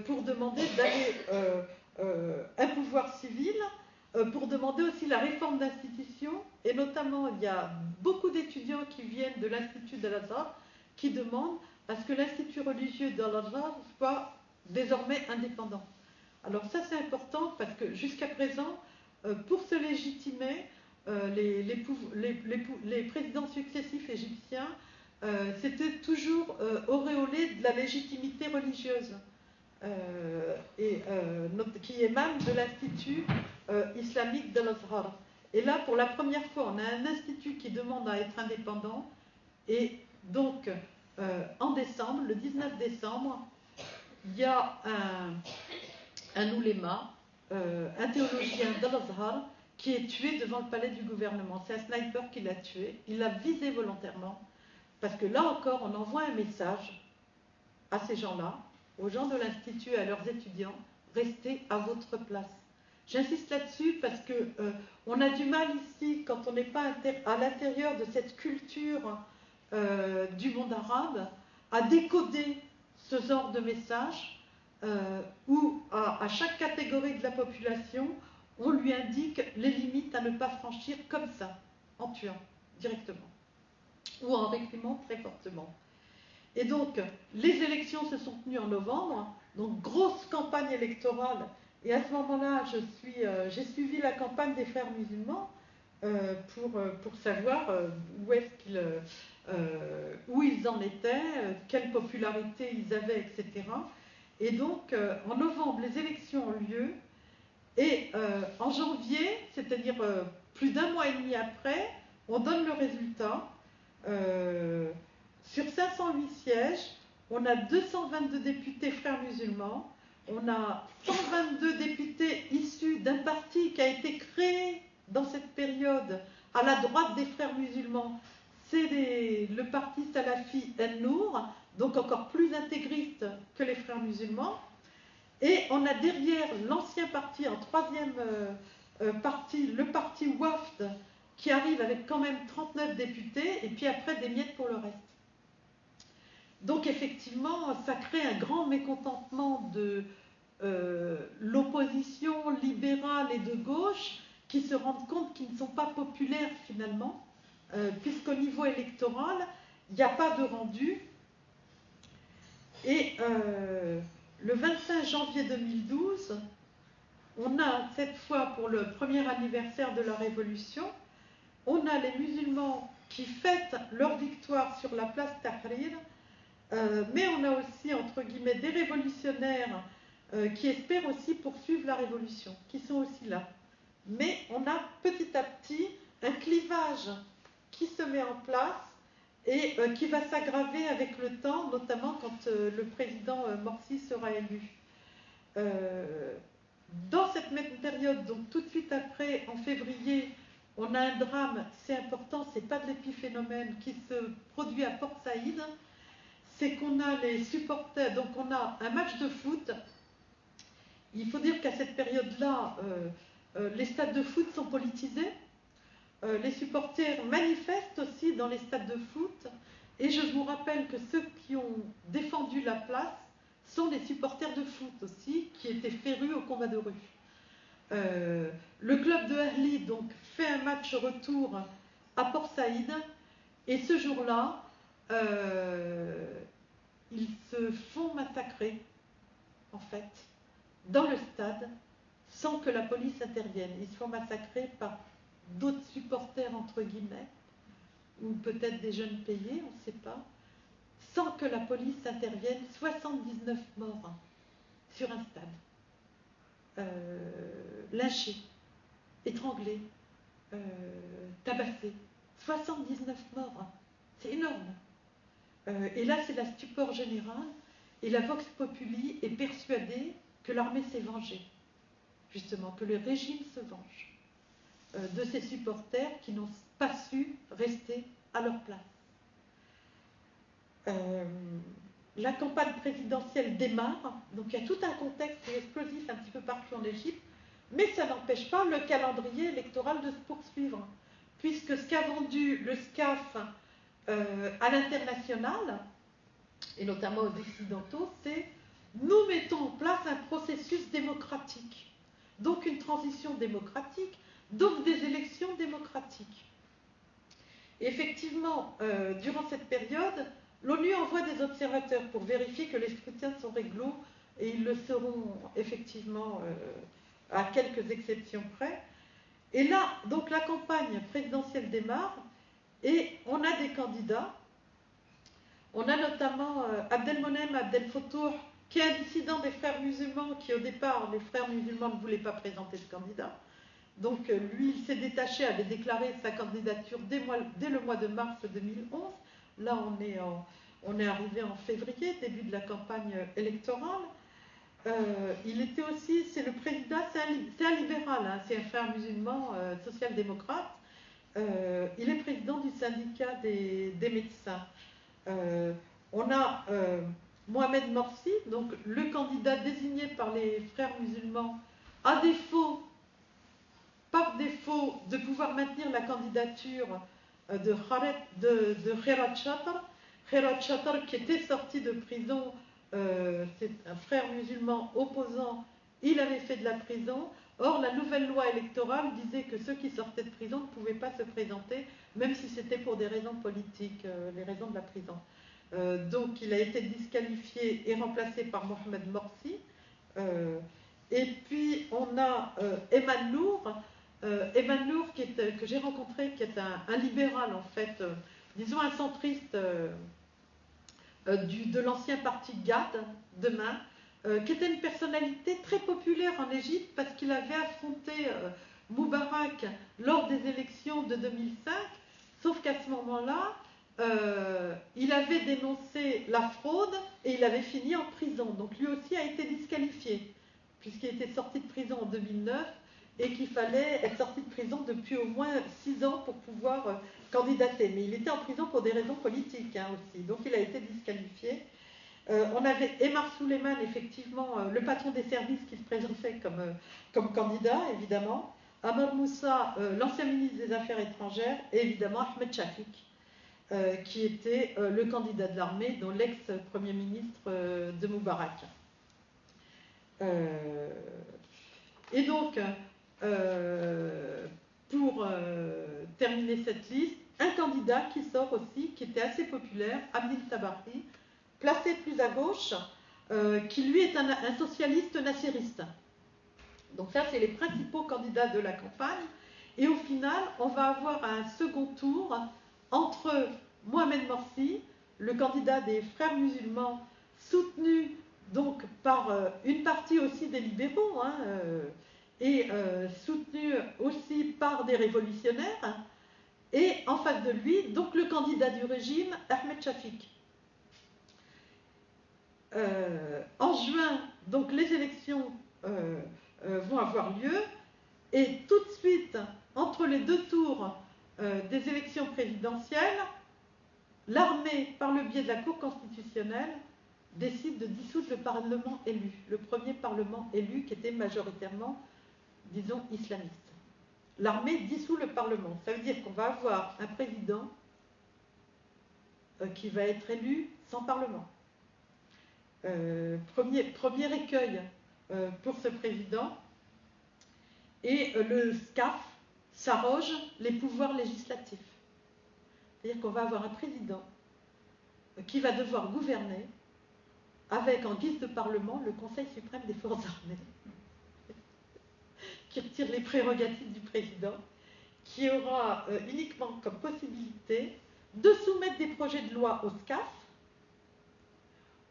pour demander d'aller un pouvoir civil, pour demander aussi la réforme d'institutions, et notamment il y a beaucoup d'étudiants qui viennent de l'Institut d'Al-Azhar qui demande à ce que l'Institut religieux d'Al-Azhar soit désormais indépendant. Alors ça c'est important parce que jusqu'à présent, pour se légitimer, les présidents successifs égyptiens s'étaient toujours auréolés de la légitimité religieuse qui émane de l'Institut islamique d'Al-Azhar. Et là, pour la première fois, on a un institut qui demande à être indépendant. Et donc, en décembre, le 19 décembre, il y a un ouléma, un théologien d'Al-Azhar, qui est tué devant le palais du gouvernement. C'est un sniper qui l'a tué. Il l'a visé volontairement. Parce que là encore, on envoie un message à ces gens-là, aux gens de l'Institut et à leurs étudiants, restez à votre place. J'insiste là-dessus parce que on a du mal ici, quand on n'est pas à l'intérieur de cette culture du monde arabe, à décoder ce genre de message où à chaque catégorie de la population, on lui indique les limites à ne pas franchir comme ça, en tuant directement, ou en réprimant très fortement. Et donc, les élections se sont tenues en novembre, donc grosse campagne électorale. Et à ce moment-là, j'ai suivi la campagne des frères musulmans pour savoir où ils en étaient, quelle popularité ils avaient, etc. Et donc, en novembre, les élections ont lieu. Et en janvier, c'est-à-dire plus d'un mois et demi après, on donne le résultat. Sur 508 sièges, on a 222 députés frères musulmans, on a 122 députés issus d'un parti qui a été créé dans cette période à la droite des frères musulmans, c'est le parti Salafi En-Nour, donc encore plus intégriste que les frères musulmans. Et on a derrière l'ancien parti, en troisième parti, le parti Wafd, qui arrive avec quand même 39 députés, et puis après des miettes pour le reste. Donc effectivement, ça crée un grand mécontentement de l'opposition libérale et de gauche qui se rendent compte qu'ils ne sont pas populaires finalement, puisqu'au niveau électoral, il n'y a pas de rendu. Et le 25 janvier 2012, on a cette fois pour le premier anniversaire de la Révolution, on a les musulmans qui fêtent leur victoire sur la place Tahrir, mais on a aussi, entre guillemets, des révolutionnaires qui espèrent aussi poursuivre la révolution, qui sont aussi là. Mais on a petit à petit un clivage qui se met en place et qui va s'aggraver avec le temps, notamment quand le président Morsi sera élu. Dans cette même période, donc tout de suite après, en février, on a un drame, c'est important, c'est pas de l'épiphénomène, qui se produit à Port Saïd. C'est qu'on a les supporters, donc on a un match de foot. Il faut dire qu'à cette période-là, les stades de foot sont politisés. Les supporters manifestent aussi dans les stades de foot. Et je vous rappelle que ceux qui ont défendu la place sont des supporters de foot aussi, qui étaient férus au combat de rue. Le club de Ahli donc, fait un match retour à Port Saïd. Et ce jour-là, ils se font massacrer, en fait, dans le stade, sans que la police intervienne. Ils se font massacrer par d'autres supporters, entre guillemets, ou peut-être des jeunes payés, on ne sait pas, sans que la police intervienne. 79 morts sur un stade. Lynchés, étranglés, tabassés. 79 morts, c'est énorme. Et là, c'est la stupeur générale, et la Vox Populi est persuadée que l'armée s'est vengée, justement, que le régime se venge de ses supporters qui n'ont pas su rester à leur place. La campagne présidentielle démarre, donc il y a tout un contexte explosif un petit peu partout en Égypte, mais ça n'empêche pas le calendrier électoral de se poursuivre, puisque ce qu'a vendu le SCAF à l'international, et notamment aux Occidentaux, c'est nous mettons en place un processus démocratique, donc une transition démocratique, donc des élections démocratiques. Et effectivement, durant cette période, l'ONU envoie des observateurs pour vérifier que les scrutins sont réglo, et ils le seront effectivement à quelques exceptions près. Et là, donc la campagne présidentielle démarre, et on a des candidats. On a notamment Abdelmonem Abdelfotouh, qui est un dissident des frères musulmans, qui au départ, les frères musulmans ne voulaient pas présenter de candidat. Donc lui, il s'est détaché, avait déclaré sa candidature dès le mois de mars 2011. Là, on est arrivé en février, début de la campagne électorale. Il était aussi, c'est le président, c'est un libéral, hein, c'est un frère musulman social-démocrate. Il est président du syndicat des médecins. On a Mohamed Morsi, donc le candidat désigné par les frères musulmans, à défaut, par défaut, de pouvoir maintenir la candidature de Kherat Chatar. Kherat Chatar, qui était sorti de prison, c'est un frère musulman opposant, il avait fait de la prison. Or, la nouvelle loi électorale disait que ceux qui sortaient de prison ne pouvaient pas se présenter, même si c'était pour des raisons politiques, les raisons de la prison. Donc, il a été disqualifié et remplacé par Mohamed Morsi. Et puis, on a Eman Nour, que j'ai rencontré, qui est un libéral, en fait, disons un centriste de l'ancien parti GAD, demain, qui était une personnalité très populaire en Égypte parce qu'il avait affronté Moubarak lors des élections de 2005, sauf qu'à ce moment-là, il avait dénoncé la fraude et il avait fini en prison. Donc lui aussi a été disqualifié, puisqu'il était sorti de prison en 2009 et qu'il fallait être sorti de prison depuis au moins 6 ans pour pouvoir candidater. Mais il était en prison pour des raisons politiques hein, aussi, donc il a été disqualifié. On avait Emar Souleyman, effectivement, le patron des services qui se présentait comme candidat, évidemment. Amr Moussa, l'ancien ministre des Affaires étrangères, et évidemment Ahmed Shafik, qui était le candidat de l'armée, dont l'ex-premier ministre de Moubarak. Et donc, pour terminer cette liste, un candidat qui sort aussi, qui était assez populaire, Abdel Tabari, placé plus à gauche, qui lui est un socialiste nassériste. Donc ça, c'est les principaux candidats de la campagne. Et au final, on va avoir un second tour entre Mohamed Morsi, le candidat des frères musulmans, soutenu donc par une partie aussi des libéraux, hein, et soutenu aussi par des révolutionnaires, et en face de lui, donc le candidat du régime, Ahmed Shafik. En juin, donc les élections vont avoir lieu, et tout de suite, entre les deux tours des élections présidentielles, l'armée, par le biais de la Cour constitutionnelle, décide de dissoudre le Parlement élu, le premier Parlement élu qui était majoritairement, disons, islamiste. L'armée dissout le Parlement. Ça veut dire qu'on va avoir un président qui va être élu sans Parlement. Premier écueil pour ce président, et le SCAF s'arroge les pouvoirs législatifs. C'est-à-dire qu'on va avoir un président qui va devoir gouverner avec, en guise de Parlement, le Conseil suprême des forces armées, qui retire les prérogatives du président, qui aura uniquement comme possibilité de soumettre des projets de loi au SCAF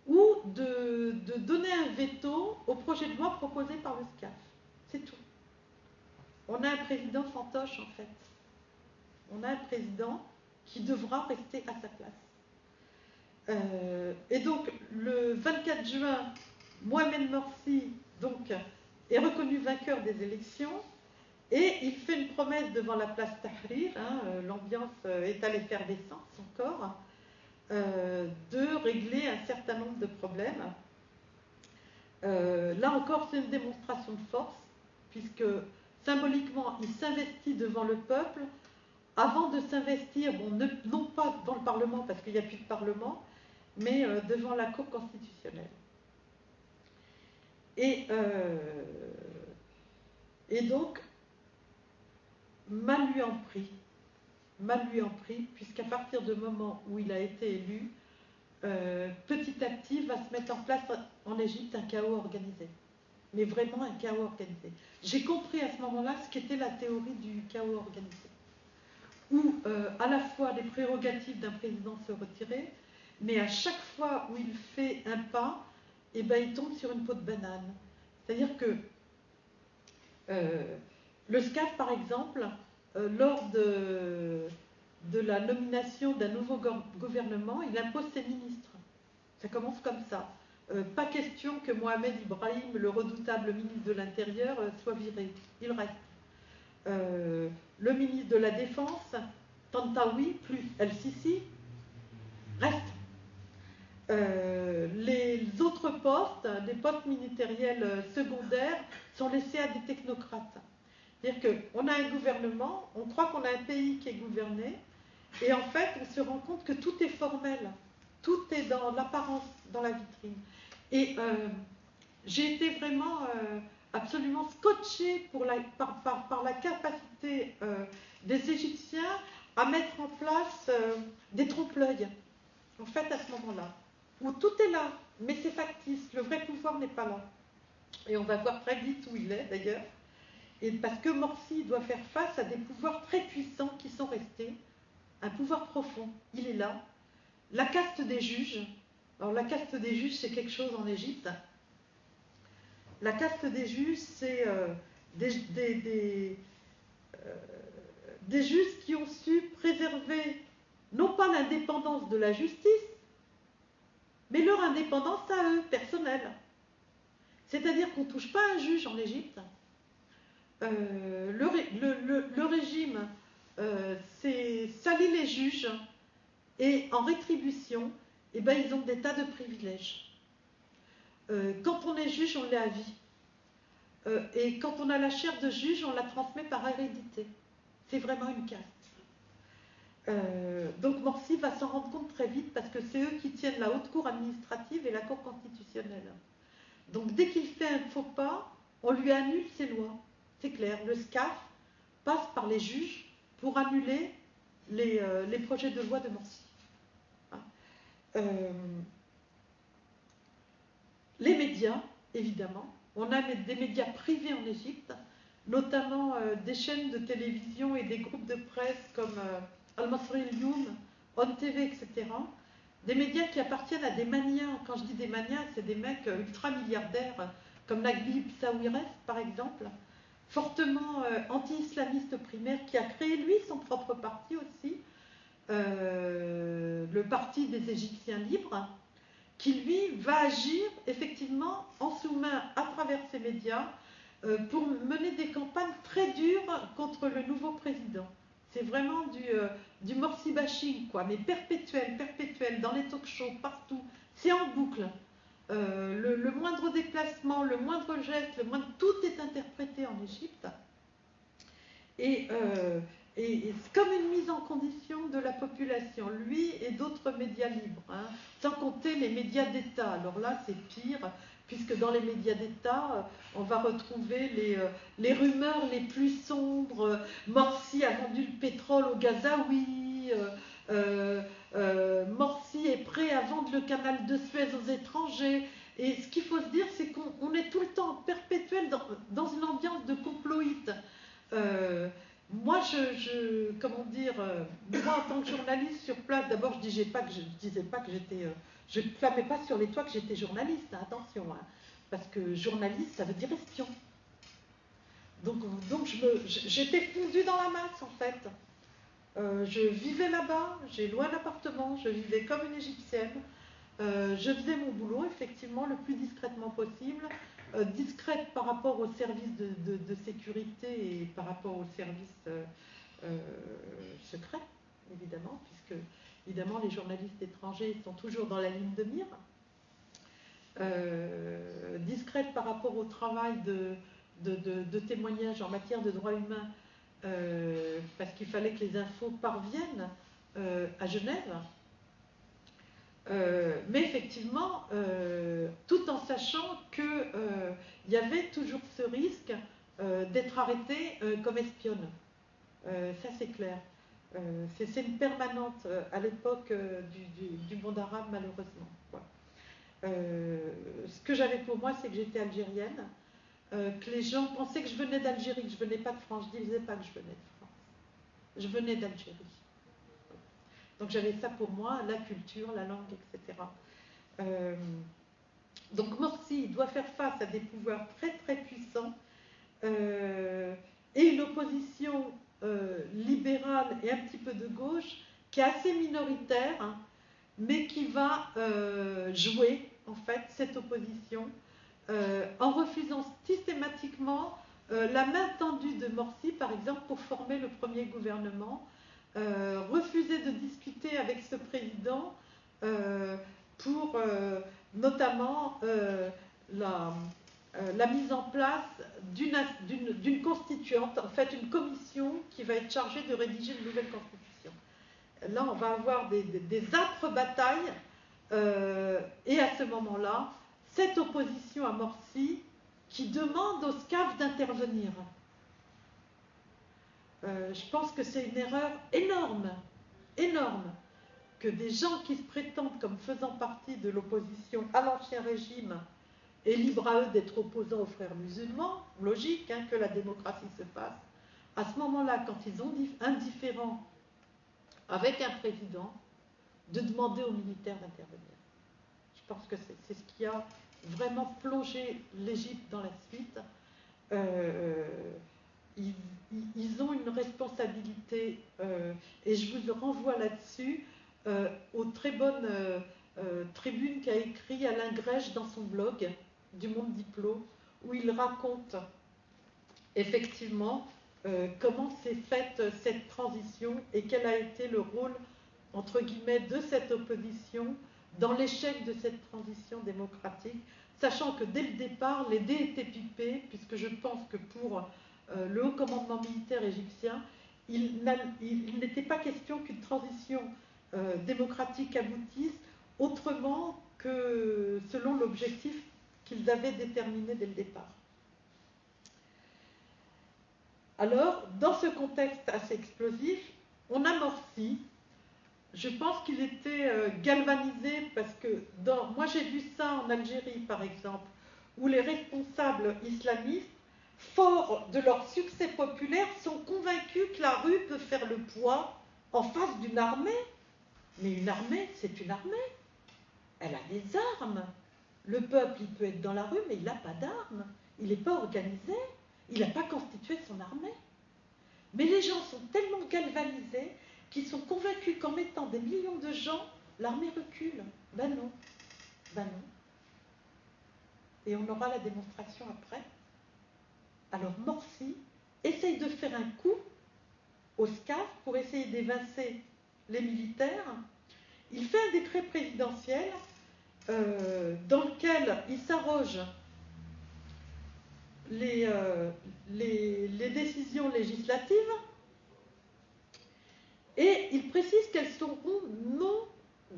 ou de donner un veto au projet de loi proposé par le SCAF. C'est tout. On a un président fantoche, en fait. On a un président qui devra rester à sa place. Et donc, le 24 juin, Mohamed Morsi donc, est reconnu vainqueur des élections et il fait une promesse devant la place Tahrir, hein, l'ambiance est à l'effervescence encore, de régler un certain nombre de problèmes. Là encore, c'est une démonstration de force, puisque symboliquement, il s'investit devant le peuple avant de s'investir, bon, non pas dans le Parlement, parce qu'il n'y a plus de Parlement, mais devant la Cour constitutionnelle. Et donc, mal lui en prit, puisqu'à partir du moment où il a été élu, petit à petit va se mettre en place en Égypte un chaos organisé. Mais vraiment un chaos organisé. J'ai compris à ce moment-là ce qu'était la théorie du chaos organisé. Où à la fois les prérogatives d'un président se retiraient, mais à chaque fois où il fait un pas, eh ben, il tombe sur une peau de banane. C'est-à-dire que le SCAF, par exemple, lors de la nomination d'un nouveau gouvernement, il impose ses ministres. Ça commence comme ça. Pas question que Mohamed Ibrahim, le redoutable ministre de l'Intérieur, soit viré. Il reste. Le ministre de la Défense, Tantawi, plus El-Sisi, reste. Les autres postes, des postes ministériels secondaires, sont laissés à des technocrates. C'est-à-dire qu'on a un gouvernement, on croit qu'on a un pays qui est gouverné, et en fait, on se rend compte que tout est formel, tout est dans l'apparence, dans la vitrine. Et j'ai été vraiment absolument scotchée par la capacité des Égyptiens à mettre en place des trompe-l'œil, en fait, à ce moment-là, où tout est là, mais c'est factice, le vrai pouvoir n'est pas là. Et on va voir très vite où il est, d'ailleurs. Et parce que Morsi doit faire face à des pouvoirs très puissants qui sont restés, un pouvoir profond, il est là. La caste des juges, alors la caste des juges c'est quelque chose en Égypte. La caste des juges c'est des juges qui ont su préserver non pas l'indépendance de la justice, mais leur indépendance à eux, personnelle. C'est-à-dire qu'on ne touche pas un juge en Égypte. Le régime salit les juges et en rétribution, eh ben, ils ont des tas de privilèges. Quand on est juge, on l'est à vie. Et quand on a la chair de juge, on la transmet par hérédité. C'est vraiment une caste. Donc Morsi va s'en rendre compte très vite parce que c'est eux qui tiennent la haute cour administrative et la cour constitutionnelle. Donc dès qu'il fait un faux pas, on lui annule ses lois. C'est clair, le SCAF passe par les juges pour annuler les projets de loi de Morsi. Les médias, évidemment. On a des médias privés en Égypte, notamment des chaînes de télévision et des groupes de presse comme Al-Masri al-Youm, On TV, etc. Des médias qui appartiennent à des manias. Quand je dis des manias, c'est des mecs ultra milliardaires, comme Naguib Sawiris, par exemple, fortement anti-islamiste primaire, qui a créé, lui, son propre parti aussi, le Parti des Égyptiens libres, qui, lui, va agir effectivement en sous-main à travers ses médias pour mener des campagnes très dures contre le nouveau président. C'est vraiment du Morsi bashing, quoi, mais perpétuel, dans les talk-shows, partout. C'est en boucle. Le moindre déplacement, le moindre geste, tout est interprété en Égypte. Et c'est comme une mise en condition de la population, lui et d'autres médias libres, hein, sans compter les médias d'État. Alors là, c'est pire, puisque dans les médias d'État, on va retrouver les rumeurs les plus sombres. Morsi a vendu le pétrole aux Gazaouis, Morsi est prêt à vendre le canal de Suez aux étrangers. Et ce qu'il faut se dire, c'est qu'on est tout le temps perpétuel dans une ambiance de comploïte. Moi, comment dire, moi en tant que journaliste sur place, d'abord je disais pas que j'étais, je ne clamais pas sur les toits que j'étais journaliste, hein, attention, hein, parce que journaliste, ça veut dire espion. Donc j'étais fondue dans la masse en fait. Je vivais là-bas, j'ai loué un appartement, je vivais comme une Égyptienne. Je faisais mon boulot effectivement le plus discrètement possible. Discrète par rapport aux services de sécurité et par rapport aux services secrets, évidemment, puisque évidemment les journalistes étrangers sont toujours dans la ligne de mire. Discrète par rapport au travail de témoignage en matière de droits humains, parce qu'il fallait que les infos parviennent à Genève. Mais effectivement, tout en sachant qu'il y avait toujours ce risque d'être arrêtée comme espionne. Ça, c'est clair. C'est une permanente à l'époque du monde arabe, malheureusement. Voilà. Ce que j'avais pour moi, c'est que j'étais algérienne, que les gens pensaient que je venais d'Algérie, que je venais pas de France. Je ne disais pas que je venais de France. Je venais d'Algérie. Donc j'avais ça pour moi, la culture, la langue, etc. Donc Morsi doit faire face à des pouvoirs très très puissants et une opposition libérale et un petit peu de gauche qui est assez minoritaire, hein, mais qui va jouer en fait cette opposition en refusant systématiquement la main tendue de Morsi, par exemple, pour former le premier gouvernement, refuser de discuter avec ce président pour notamment la mise en place d'une constituante, en fait une commission qui va être chargée de rédiger une nouvelle constitution. Là, on va avoir des âpres batailles et à ce moment-là, cette opposition à Morsi qui demande au SCAF d'intervenir. Je pense que c'est une erreur énorme, énorme, que des gens qui se prétendent comme faisant partie de l'opposition à l'ancien régime et libre à eux d'être opposants aux frères musulmans, logique hein, que la démocratie se fasse, à ce moment-là, quand ils sont indifférents avec un président, de demander aux militaires d'intervenir. Je pense que c'est ce qui a vraiment plongé l'Égypte dans la suite. Ils ont une responsabilité, et je vous renvoie là-dessus aux très bonnes tribunes qu'a écrit Alain Grèche dans son blog du Monde Diplo, où il raconte effectivement comment s'est faite cette transition et quel a été le rôle, entre guillemets, de cette opposition dans l'échec de cette transition démocratique, sachant que dès le départ, les dés étaient pipés, puisque je pense que pour le haut commandement militaire égyptien, il n'était pas question qu'une transition démocratique aboutisse autrement que selon l'objectif qu'ils avaient déterminé dès le départ. Alors, dans ce contexte assez explosif, on a Morsi. Je pense qu'il était galvanisé parce que, moi j'ai vu ça en Algérie par exemple, où les responsables islamistes, forts de leur succès populaire, sont convaincus que la rue peut faire le poids en face d'une armée. Mais une armée, c'est une armée. Elle a des armes. Le peuple, il peut être dans la rue, mais il n'a pas d'armes. Il n'est pas organisé. Il n'a pas constitué son armée. Mais les gens sont tellement galvanisés qu'ils sont convaincus qu'en mettant des millions de gens, l'armée recule. Ben non. Ben non. Et on aura la démonstration après. Alors Morsi essaye de faire un coup au SCAF pour essayer d'évincer les militaires. Il fait un décret présidentiel dans lequel il s'arroge les décisions législatives et il précise qu'elles seront non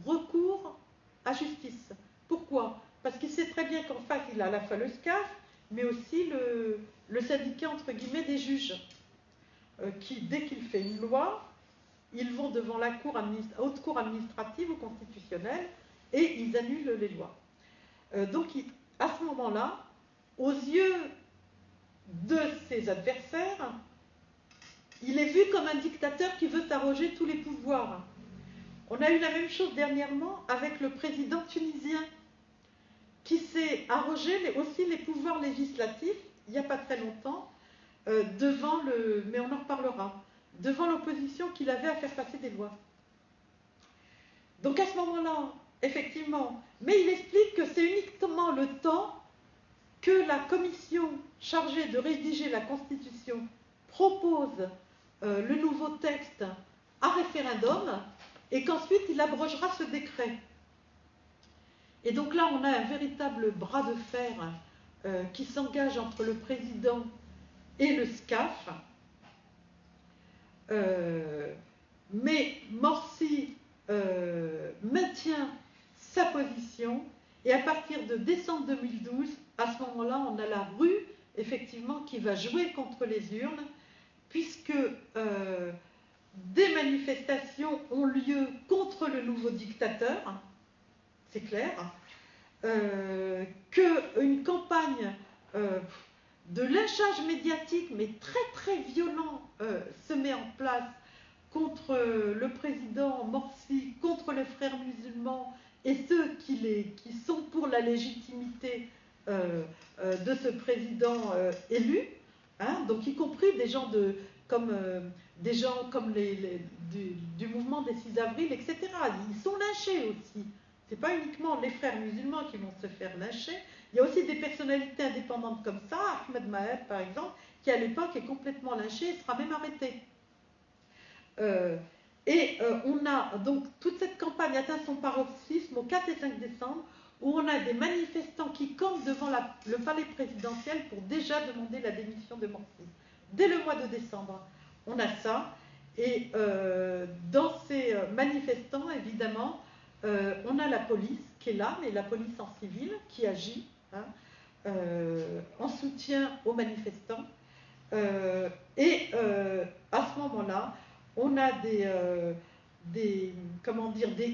recours à justice. Pourquoi? Parce qu'il sait très bien qu'en face, il a à la fois le SCAF, mais aussi le syndicat, entre guillemets, des juges, qui, dès qu'il fait une loi, ils vont devant la haute cour administrative ou constitutionnelle et ils annulent les lois. Donc, à ce moment-là, aux yeux de ses adversaires, il est vu comme un dictateur qui veut s'arroger tous les pouvoirs. On a eu la même chose dernièrement avec le président tunisien, qui s'est arrogé aussi les pouvoirs législatifs, il n'y a pas très longtemps, mais on en reparlera, devant l'opposition qu'il avait à faire passer des lois. Donc à ce moment-là, effectivement, mais il explique que c'est uniquement le temps que la commission chargée de rédiger la Constitution propose le nouveau texte à référendum et qu'ensuite il abrogera ce décret. Et donc là, on a un véritable bras de fer qui s'engage entre le président et le SCAF. Mais Morsi maintient sa position et à partir de décembre 2012, à ce moment-là, on a la rue, effectivement, qui va jouer contre les urnes, puisque des manifestations ont lieu contre le nouveau dictateur, c'est clair, qu'une campagne de lynchage médiatique, mais très très violent, se met en place contre le président Morsi, contre les frères musulmans et ceux qui sont pour la légitimité de ce président élu, hein, donc y compris des gens comme du mouvement des 6 avril, etc. Ils sont lynchés aussi. Ce n'est pas uniquement les frères musulmans qui vont se faire lyncher. Il y a aussi des personnalités indépendantes comme ça, Ahmed Maher par exemple, qui à l'époque est complètement lynché et sera même arrêté. On a donc toute cette campagne atteint son paroxysme au 4 et 5 décembre, où on a des manifestants qui campent devant le palais présidentiel pour déjà demander la démission de Morsi. Dès le mois de décembre, on a ça. Et dans ces manifestants, évidemment, on a la police qui est là, mais la police en civil qui agit hein, en soutien aux manifestants. À ce moment-là, on a des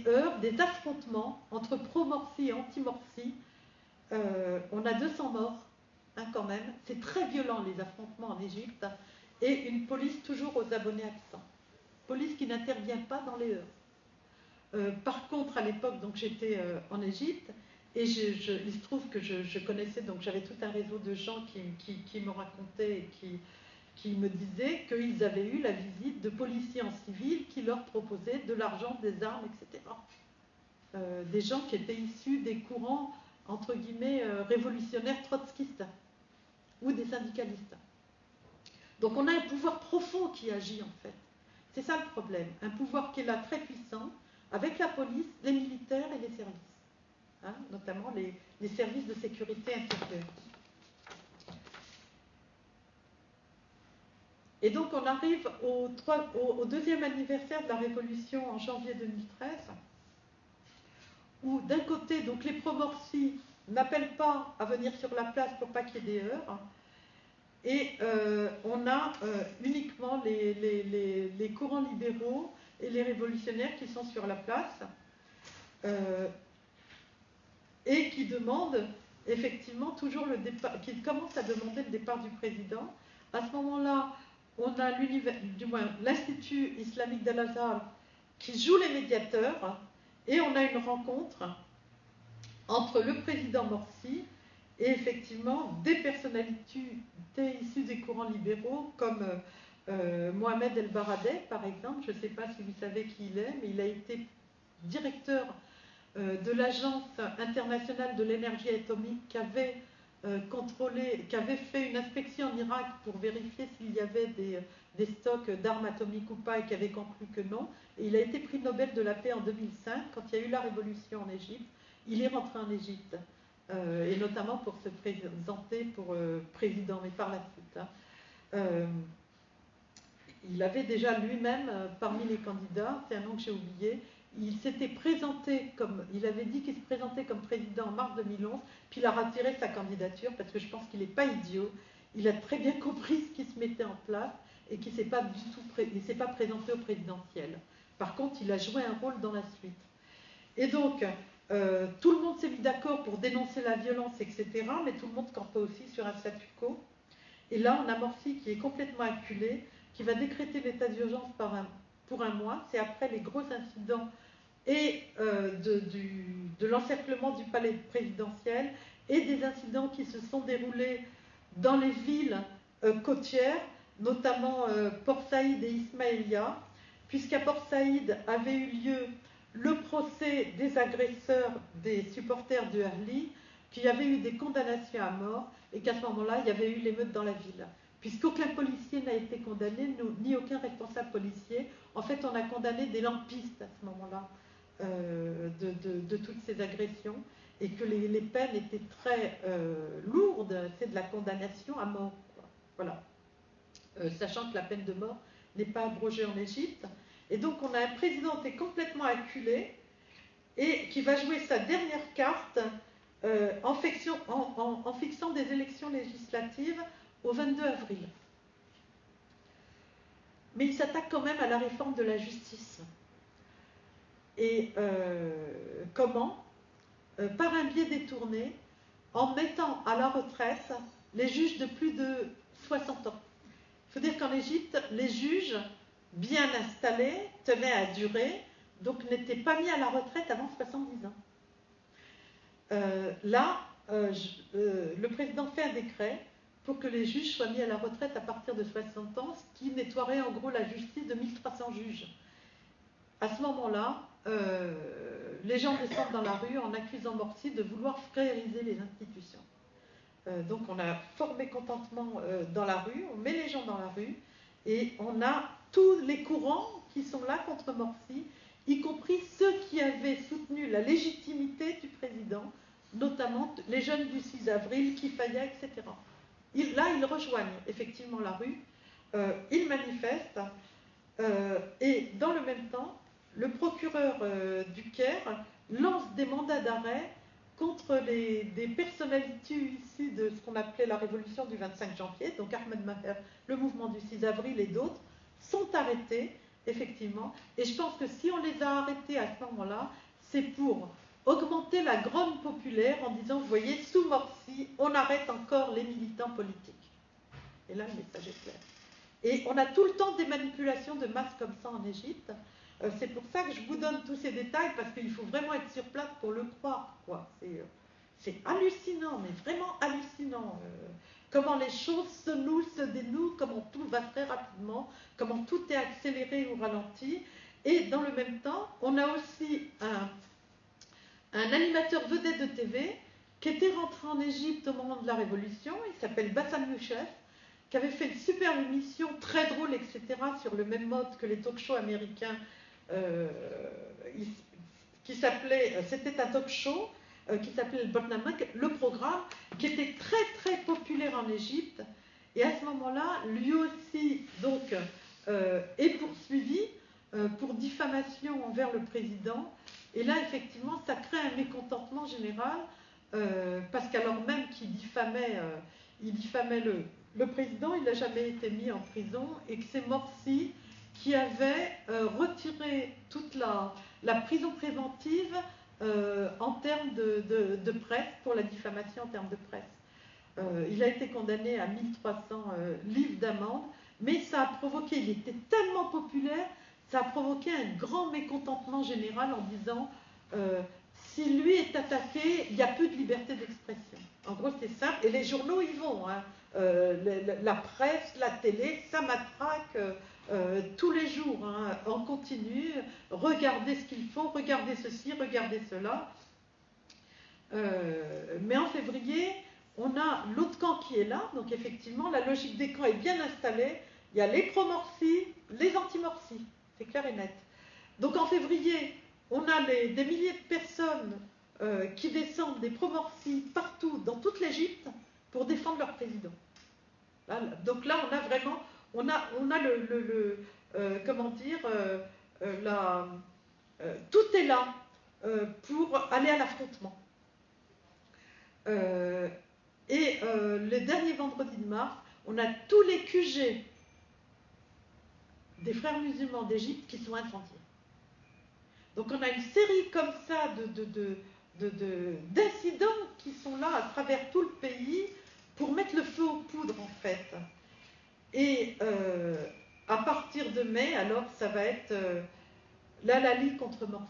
heurts, des affrontements entre pro-Morsi et anti-Morsi. On a 200 morts, hein, quand même. C'est très violent, les affrontements en Égypte. Et une police toujours aux abonnés absents. Police qui n'intervient pas dans les heurts. Par contre, à l'époque, donc j'étais en Égypte, et il se trouve que je connaissais, donc j'avais tout un réseau de gens qui me racontaient et qui me disaient qu'ils avaient eu la visite de policiers en civil qui leur proposaient de l'argent, des armes, etc. Des gens qui étaient issus des courants, entre guillemets, révolutionnaires trotskistes ou des syndicalistes. Donc on a un pouvoir profond qui agit en fait. C'est ça le problème. Un pouvoir qui est là très puissant, avec la police, les militaires et les services. Hein, notamment les services de sécurité intérieure. Et donc on arrive au deuxième anniversaire de la Révolution en janvier 2013, où d'un côté, donc les pro-Morsi n'appellent pas à venir sur la place pour pas qu'il y ait des heurts, et on a uniquement les courants libéraux et les révolutionnaires qui sont sur la place, et qui demandent effectivement toujours le départ, qui commencent à demander le départ du président. À ce moment-là, on a l'Institut islamique d'Al-Azhar qui joue les médiateurs, et on a une rencontre entre le président Morsi et effectivement des personnalités issues des courants libéraux comme Mohamed El Baradei, par exemple. Je ne sais pas si vous savez qui il est, mais il a été directeur de l'Agence internationale de l'énergie atomique qui avait qui avait fait une inspection en Irak pour vérifier s'il y avait des stocks d'armes atomiques ou pas, et qui avait conclu que non. Et il a été prix Nobel de la paix en 2005, quand il y a eu la révolution en Égypte. Il est rentré en Égypte, et notamment pour se présenter pour président, mais par la suite. Hein. Il avait déjà lui-même, parmi les candidats, c'est un nom que j'ai oublié, il s'était présenté il avait dit qu'il se présentait comme président en mars 2011, puis il a retiré sa candidature parce que je pense qu'il n'est pas idiot. Il a très bien compris ce qui se mettait en place et qu'il ne s'est pas du tout s'est pas présenté au présidentiel. Par contre, il a joué un rôle dans la suite. Et donc, tout le monde s'est mis d'accord pour dénoncer la violence, etc., mais tout le monde campait aussi sur un statu quo. Et là, on a Morsi qui est complètement acculé, qui va décréter l'état d'urgence pour un mois. C'est après les gros incidents et de l'encerclement du palais présidentiel et des incidents qui se sont déroulés dans les villes côtières, notamment Port Saïd et Ismaïlia, puisqu'à Port Saïd avait eu lieu le procès des agresseurs des supporters de Ahli, qu'il y avait eu des condamnations à mort et qu'à ce moment-là, il y avait eu l'émeute dans la ville. Puisqu'aucun policier n'a été condamné, ni aucun responsable policier, en fait, on a condamné des lampistes à ce moment-là de toutes ces agressions, et que les peines étaient très lourdes, c'est de la condamnation à mort. Quoi. Voilà. Sachant que la peine de mort n'est pas abrogée en Égypte. Et donc on a un président qui est complètement acculé et qui va jouer sa dernière carte en fixant des élections législatives au 22 avril. mais il s'attaque quand même à la réforme de la justice. Et comment? Par un biais détourné, en mettant à la retraite les juges de plus de 60 ans. Il faut dire qu'en Égypte, les juges bien installés tenaient à durer, donc n'étaient pas mis à la retraite avant 70 ans. Le président fait un décret pour que les juges soient mis à la retraite à partir de 60 ans, ce qui nettoierait en gros la justice de 1300 juges. À ce moment-là, les gens descendent dans la rue en accusant Morsi de vouloir frériser les institutions. Donc on a fort mécontentement dans la rue, on met les gens dans la rue, et on a tous les courants qui sont là contre Morsi, y compris ceux qui avaient soutenu la légitimité du président, notamment les jeunes du 6 avril, Kifaya, etc. Là, ils rejoignent effectivement la rue, ils manifestent, et dans le même temps, le procureur du Caire lance des mandats d'arrêt contre des personnalités issues de ce qu'on appelait la révolution du 25 janvier, donc Ahmed Maher, le mouvement du 6 avril et d'autres, sont arrêtés, effectivement. Et je pense que si on les a arrêtés à ce moment-là, c'est pour augmenter la grogne populaire en disant, vous voyez, sous Morsi, on arrête encore les militants politiques. Et là, le message est clair. Et on a tout le temps des manipulations de masse comme ça en Égypte. C'est pour ça que je vous donne tous ces détails, parce qu'il faut vraiment être sur place pour le croire, quoi. C'est hallucinant, mais vraiment hallucinant. Comment les choses se nouent, se dénouent, comment tout va très rapidement, comment tout est accéléré ou ralenti. Et dans le même temps, on a aussi un animateur vedette de TV qui était rentré en Égypte au moment de la Révolution, il s'appelle Bassam Youssef, qui avait fait une superbe émission, très drôle, etc., sur le même mode que les talk-shows américains, qui s'appelait, c'était un talk-show qui s'appelait le Barnamak, le programme, qui était très très populaire en Égypte, et à ce moment-là, lui aussi, donc, est poursuivi pour diffamation envers le président, et là, effectivement, ça crée un mécontentement général, parce qu'alors même qu'il diffamait, le président, il n'a jamais été mis en prison, et que c'est Morsi qui avait retiré toute la prison préventive en termes de presse, pour la diffamation en termes de presse. Il a été condamné à 1300 livres d'amende, mais ça a provoqué, il était tellement populaire, ça a provoqué un grand mécontentement général en disant si lui est attaqué, il n'y a plus de liberté d'expression. En gros, c'est simple, et les journaux y vont, hein. La presse, la télé, ça matraque tous les jours, hein, en continu. Regardez ce qu'ils font, regardez ceci, regardez cela. Mais en février, on a l'autre camp qui est là, donc effectivement, la logique des camps est bien installée. Il y a les pro-Morsi, les anti-Morsi, c'est clair et net. Donc en février, on a des milliers de personnes qui descendent des pro-Morsi partout, dans toute l'Égypte, pour défendre leur président. Là, donc là, on a vraiment, on a comment dire, tout est là pour aller à l'affrontement. Les derniers vendredis de mars, on a tous les QG des frères musulmans d'Égypte qui sont incendiés. Donc on a une série comme ça d'incidents qui sont là à travers tout le pays pour mettre le feu aux poudres, en fait. Et à partir de mai, alors, ça va être l'Halali contre Morsi.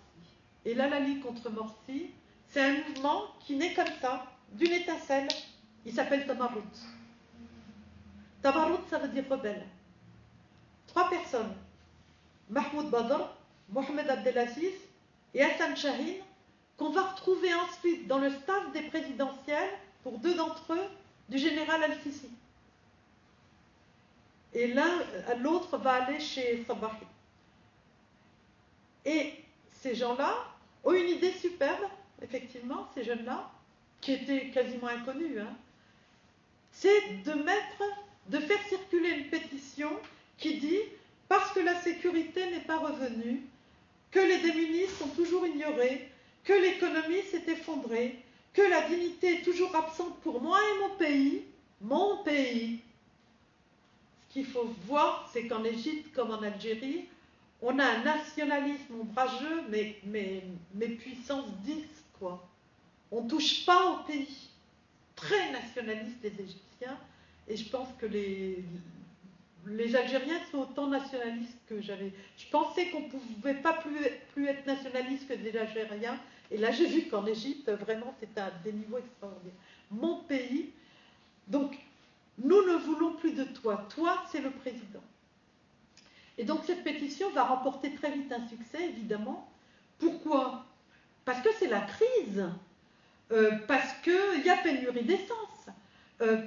Et l'Halali contre Morsi, c'est un mouvement qui naît comme ça, d'une étincelle. Il s'appelle Tamarut. Tamarut, ça veut dire rebelle. 3 personnes, Mahmoud Badr, Mohamed Abdelaziz et Hassan Shahin, qu'on va retrouver ensuite dans le staff des présidentielles, pour 2 d'entre eux, du général Al-Sisi. Et l'autre va aller chez Sabahi. Et ces gens-là ont une idée superbe, effectivement, ces jeunes-là, qui étaient quasiment inconnus, hein, c'est de faire circuler une pétition qui dit « Parce que la sécurité n'est pas revenue, que les démunis sont toujours ignorés, que l'économie s'est effondrée, que la dignité est toujours absente pour moi et mon pays, qu'il faut voir, c'est qu'en Égypte, comme en Algérie, on a un nationalisme ombrageux, mais puissance 10, quoi. On ne touche pas au pays. Très nationalistes, les Égyptiens, et je pense que les Algériens sont autant nationalistes que j'avais. Je pensais qu'on ne pouvait pas plus être nationaliste que des Algériens, et là j'ai vu qu'en Égypte, vraiment, c'est à des niveaux extraordinaires. Mon pays, donc, nous ne voulons plus de toi. Toi, c'est le président. Et donc, cette pétition va remporter très vite un succès, évidemment. Pourquoi? Parce que c'est la crise. Parce qu'il y a pénurie d'essence.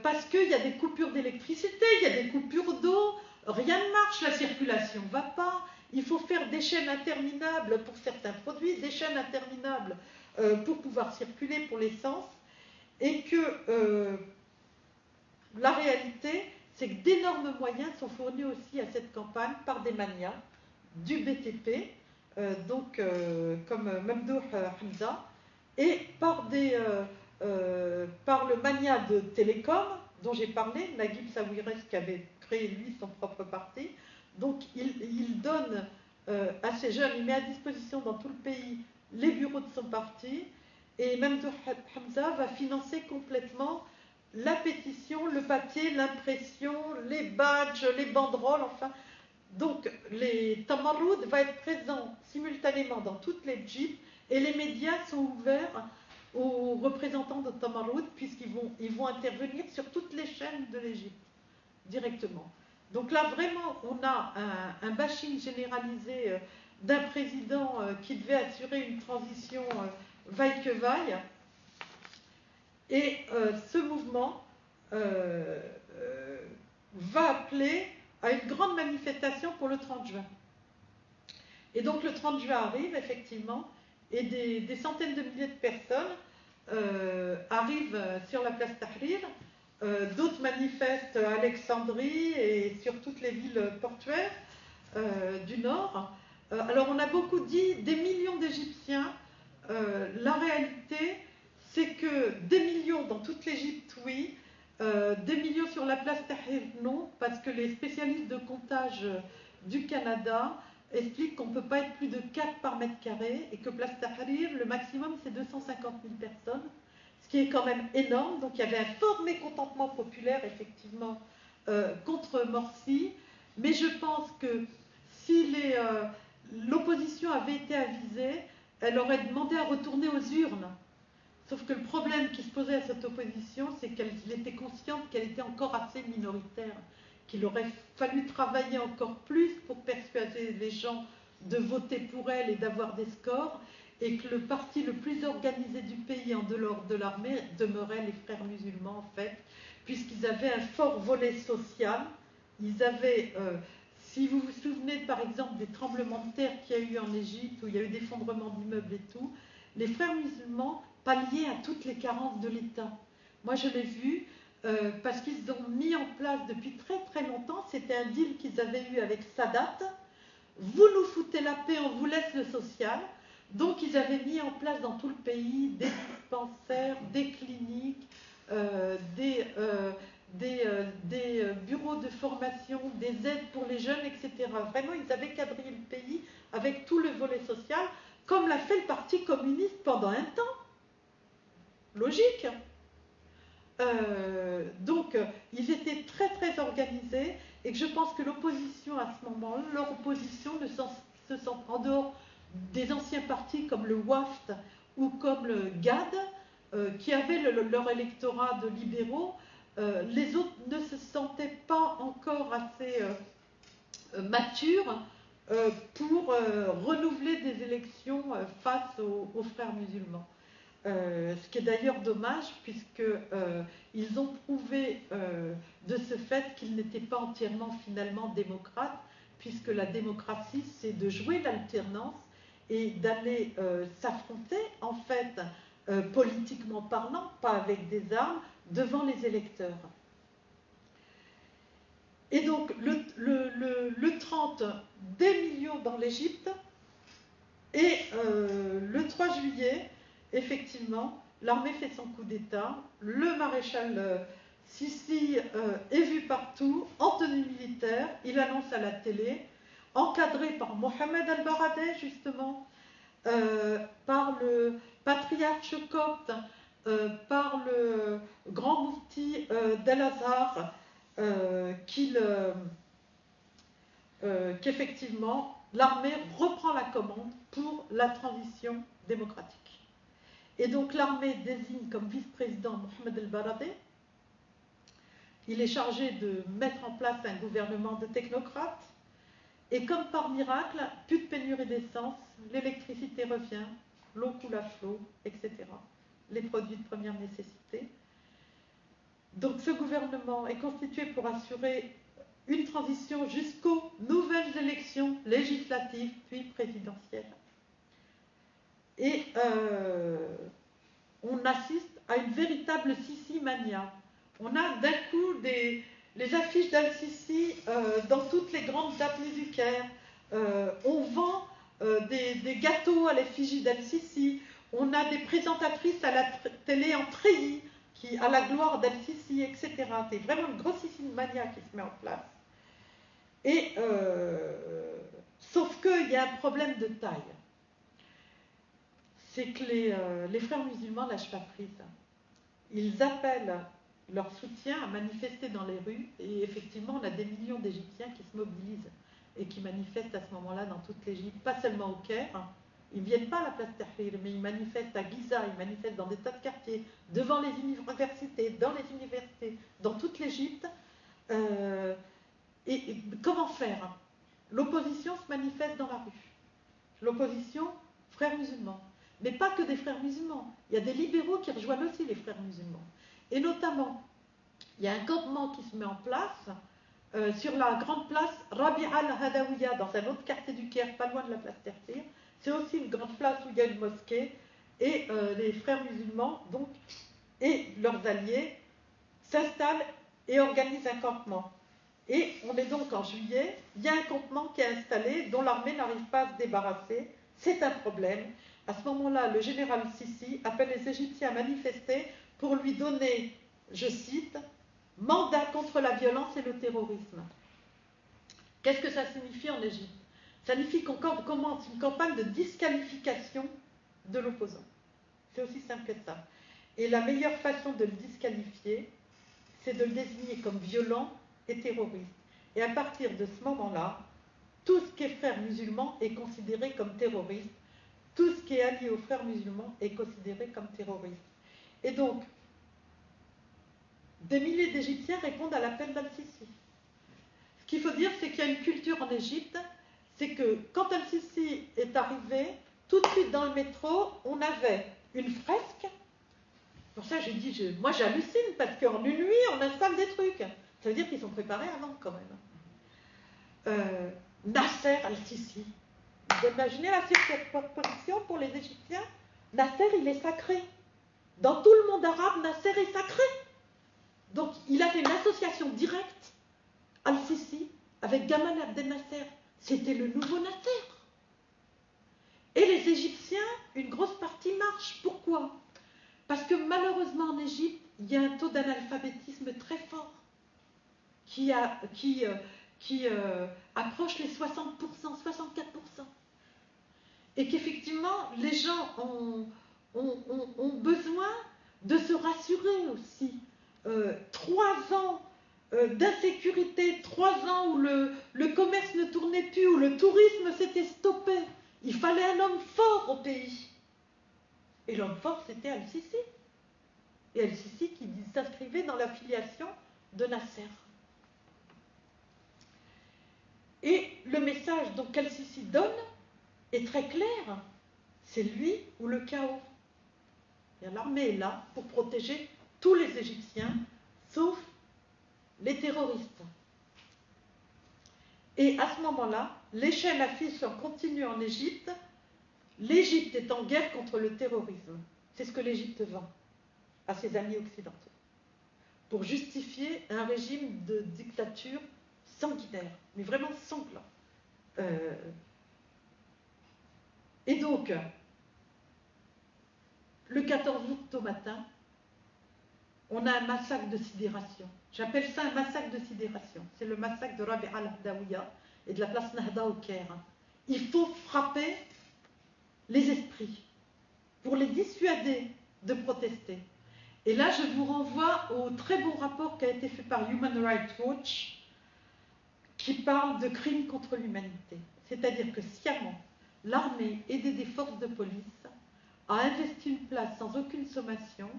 Parce qu'il y a des coupures d'électricité, il y a des coupures d'eau. Rien ne marche, la circulation ne va pas. Il faut faire des chaînes interminables pour certains produits, des chaînes interminables pour pouvoir circuler pour l'essence. Et que la réalité, c'est que d'énormes moyens sont fournis aussi à cette campagne par des manias du BTP, comme Mamdouh Hamza, et par le mania de Télécom, dont j'ai parlé, Naguib Sawiris, qui avait créé lui son propre parti. Donc il donne à ces jeunes, il met à disposition dans tout le pays les bureaux de son parti, et Mamdouh Hamza va financer complètement la pétition, le papier, l'impression, les badges, les banderoles, enfin. Donc, les Tamarroud va être présent simultanément dans toutes les jeeps, et les médias sont ouverts aux représentants de Tamarroud, puisqu'ils vont intervenir sur toutes les chaînes de l'Égypte, directement. Donc là, vraiment, on a un bashing généralisé d'un président qui devait assurer une transition vaille que vaille. Et ce mouvement va appeler à une grande manifestation pour le 30 juin. Et donc le 30 juin arrive, effectivement, et des centaines de milliers de personnes arrivent sur la place Tahrir. D'autres manifestent à Alexandrie et sur toutes les villes portuaires du Nord. Alors on a beaucoup dit des millions d'Égyptiens. La réalité, c'est que des millions dans toute l'Égypte, oui, des millions sur la place Tahrir, non, parce que les spécialistes de comptage du Canada expliquent qu'on ne peut pas être plus de 4 par mètre carré, et que place Tahrir, le maximum, c'est 250 000 personnes, ce qui est quand même énorme. Donc il y avait un fort mécontentement populaire, effectivement, contre Morsi, mais je pense que si l'opposition avait été avisée, elle aurait demandé à retourner aux urnes. Sauf que le problème qui se posait à cette opposition, c'est qu'elle était consciente qu'elle était encore assez minoritaire, qu'il aurait fallu travailler encore plus pour persuader les gens de voter pour elle et d'avoir des scores, et que le parti le plus organisé du pays en dehors de l'armée demeurait les Frères musulmans, en fait, puisqu'ils avaient un fort volet social. Ils avaient, si vous vous souvenez par exemple des tremblements de terre qu'il y a eu en Égypte, où il y a eu des effondrements d'immeubles et tout, les Frères musulmans palliaient à toutes les carences de l'État. Moi je l'ai vu, parce qu'ils ont mis en place depuis très très longtemps, c'était un deal qu'ils avaient eu avec Sadat, vous nous foutez la paix, on vous laisse le social. Donc ils avaient mis en place dans tout le pays des dispensaires, des cliniques, des bureaux de formation, des aides pour les jeunes, etc. Vraiment, ils avaient quadrillé le pays avec tout le volet social, comme l'a fait le Parti communiste pendant un temps. Logique. Donc, ils étaient très très organisés, et que je pense que l'opposition à ce moment-là, leur opposition se sent en dehors des anciens partis comme le WAFT ou comme le GAD, qui avaient leur électorat de libéraux. Les autres ne se sentaient pas encore assez matures pour renouveler des élections face aux frères musulmans. Ce qui est d'ailleurs dommage, puisqu'ils ont prouvé de ce fait qu'ils n'étaient pas entièrement finalement démocrates, puisque la démocratie, c'est de jouer l'alternance et d'aller s'affronter, en fait, politiquement parlant, pas avec des armes, devant les électeurs. Et donc, le 30, des millions dans l'Égypte, et le 3 juillet, effectivement, l'armée fait son coup d'État, le maréchal Sisi est vu partout, en tenue militaire, il annonce à la télé, encadré par Mohamed Al-Baradei, justement, par le patriarche copte, par le grand moufti d'Al-Azhar, qu'effectivement, l'armée reprend la commande pour la transition démocratique. Et donc l'armée désigne comme vice-président Mohamed El-Baradei. Il est chargé de mettre en place un gouvernement de technocrates. Et comme par miracle, plus de pénurie d'essence, l'électricité revient, l'eau coule à flot, etc. Les produits de première nécessité. Donc ce gouvernement est constitué pour assurer une transition jusqu'aux nouvelles élections législatives puis présidentielles. Et on assiste à une véritable Sisi-mania. On a d'un coup les affiches d'Al-Sisi dans toutes les grandes dates musicales. On vend des gâteaux à l'effigie d'Al-Sisi. On a des présentatrices à la télé en treillis qui à la gloire d'Al-Sisi, etc. C'est vraiment une grosse Sisi-mania qui se met en place. Et sauf qu'il y a un problème de taille. C'est que les frères musulmans ne lâchent pas prise. Ils appellent leur soutien à manifester dans les rues, et effectivement, on a des millions d'Égyptiens qui se mobilisent et qui manifestent à ce moment-là dans toute l'Égypte, pas seulement au Caire. Ils ne viennent pas à la place Tahrir, mais ils manifestent à Giza, ils manifestent dans des tas de quartiers, devant les universités, dans les universités, dans toute l'Égypte. Et comment faire? L'opposition se manifeste dans la rue. L'opposition, frères musulmans. Mais pas que des frères musulmans. Il y a des libéraux qui rejoignent aussi les frères musulmans. Et notamment, il y a un campement qui se met en place sur la grande place Rabi'a al-Hadawiya, dans un autre quartier du Caire, pas loin de la place Tahrir. C'est aussi une grande place où il y a une mosquée. Et les frères musulmans, donc, et leurs alliés, s'installent et organisent un campement. Et on est donc en juillet, il y a un campement qui est installé dont l'armée n'arrive pas à se débarrasser. C'est un problème. À ce moment-là, le général Sisi appelle les Égyptiens à manifester pour lui donner, je cite, « mandat contre la violence et le terrorisme ». Qu'est-ce que ça signifie en Égypte? Ça signifie qu'on commence une campagne de disqualification de l'opposant. C'est aussi simple que ça. Et la meilleure façon de le disqualifier, c'est de le désigner comme violent et terroriste. Et à partir de ce moment-là, tout ce qui est frère musulman est considéré comme terroriste. Tout ce qui est allié aux frères musulmans est considéré comme terroriste. Et donc, des milliers d'Égyptiens répondent à l'appel d'Al-Sisi. Ce qu'il faut dire, c'est qu'il y a une culture en Égypte, c'est que quand Al-Sisi est arrivé, tout de suite dans le métro, on avait une fresque. Pour ça, j'ai dit, moi j'hallucine, parce qu'en une nuit, on installe des trucs. Ça veut dire qu'ils sont préparés avant, quand même. Nasser Al-Sisi. Vous imaginez la circonscription pour les Égyptiens? Nasser, il est sacré. Dans tout le monde arabe, Nasser est sacré. Donc, il avait une association directe, Al-Sisi, avec Gamal Abdel Nasser. C'était le nouveau Nasser. Et les Égyptiens, une grosse partie marche. Pourquoi? Parce que malheureusement, en Égypte, il y a un taux d'analphabétisme très fort qui approche les 60%, 64%. Et qu'effectivement, les gens ont besoin de se rassurer aussi. 3 ans d'insécurité, 3 ans où le commerce ne tournait plus, où le tourisme s'était stoppé. Il fallait un homme fort au pays. Et l'homme fort, c'était Al-Sisi. Et Al-Sisi qui s'inscrivait dans l'affiliation de Nasser. Et le message donc qu'Al-Sisi donne est très clair. C'est lui ou le chaos. L'armée est là pour protéger tous les Égyptiens, sauf les terroristes. Et à ce moment-là, les chaînes affichent en continu en Égypte. L'Égypte est en guerre contre le terrorisme. C'est ce que l'Égypte vend à ses amis occidentaux, pour justifier un régime de dictature sanguinaire, mais vraiment sanglant. Et donc, le 14 août au matin, on a un massacre de sidération. J'appelle ça un massacre de sidération. C'est le massacre de Rabi'a al-Adawiya et de la place Nahda au Caire. Il faut frapper les esprits pour les dissuader de protester. Et là, je vous renvoie au très bon rapport qui a été fait par Human Rights Watch qui parle de crimes contre l'humanité. C'est-à-dire que sciemment, l'armée, aidée des forces de police, a investi une place sans aucune sommation,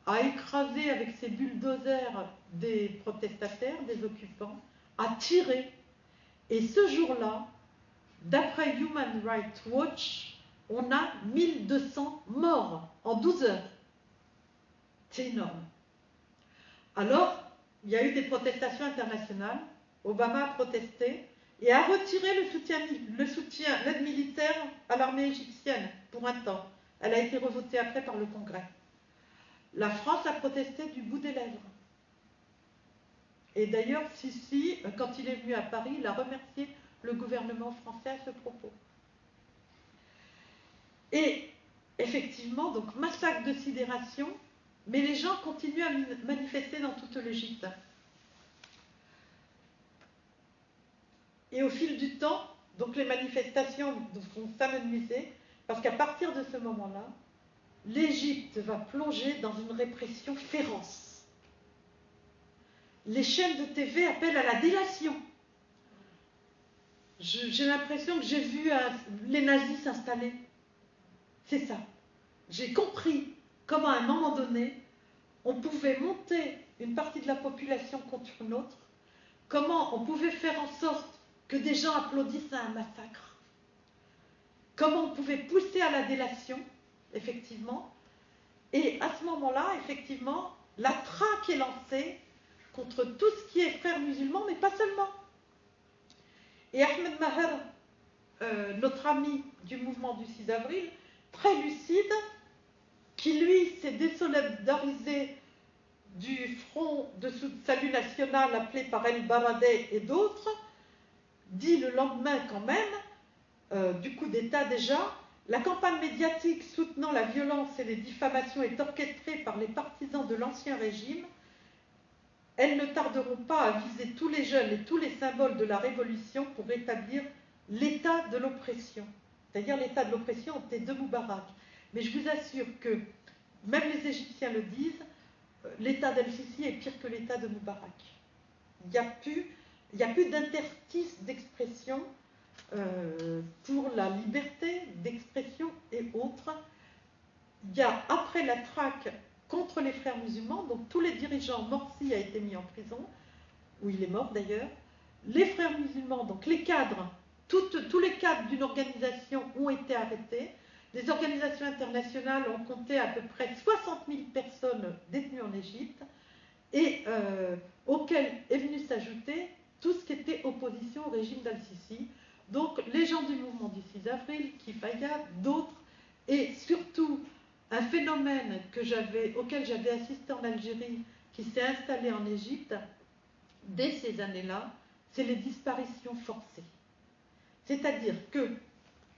a écrasé avec ses bulldozers des protestataires, des occupants, a tiré. Et ce jour-là, d'après Human Rights Watch, on a 1200 morts en 12 heures. C'est énorme. Alors, il y a eu des protestations internationales. Obama a protesté et a retiré le soutien, l'aide militaire à l'armée égyptienne pour un temps. Elle a été revotée après par le Congrès. La France a protesté du bout des lèvres. Et d'ailleurs, Sisi, quand il est venu à Paris, il a remercié le gouvernement français à ce propos. Et effectivement, donc massacre de sidération, mais les gens continuent à manifester dans toute l'Égypte. Et au fil du temps, donc les manifestations vont s'amenuiser, parce qu'à partir de ce moment-là, l'Égypte va plonger dans une répression féroce. Les chaînes de TV appellent à la délation. J'ai l'impression que j'ai vu les nazis s'installer. C'est ça. J'ai compris comment à un moment donné, on pouvait monter une partie de la population contre une autre, comment on pouvait faire en sorte que des gens applaudissent à un massacre, comment on pouvait pousser à la délation, effectivement, et à ce moment-là, effectivement, la traque est lancée contre tout ce qui est frères musulmans, mais pas seulement. Et Ahmed Maher, notre ami du mouvement du 6 avril, très lucide, qui lui s'est désolidarisé du front de salut national appelé par El Baradei et d'autres, dit le lendemain quand même, du coup d'État déjà, la campagne médiatique soutenant la violence et les diffamations est orchestrée par les partisans de l'ancien régime. Elles ne tarderont pas à viser tous les jeunes et tous les symboles de la révolution pour rétablir l'état de l'oppression. C'est-à-dire l'état de l'oppression de Moubarak. Mais je vous assure que, même les Égyptiens le disent, l'état d'El-Sisi est pire que l'état de Moubarak. Il n'y a plus d'interstice d'expression pour la liberté d'expression et autres. Il y a, après la traque contre les frères musulmans, donc tous les dirigeants, Morsi a été mis en prison, où il est mort d'ailleurs, les frères musulmans, donc les cadres, tous les cadres d'une organisation ont été arrêtés. Les organisations internationales ont compté à peu près 60 000 personnes détenues en Égypte, et auquel est venu s'ajouter tout ce qui était opposition au régime d'Al-Sisi. Donc les gens du mouvement du 6 avril, Kifaya, d'autres, et surtout un phénomène auquel j'avais assisté en Algérie, qui s'est installé en Égypte, dès ces années-là, c'est les disparitions forcées. C'est-à-dire que,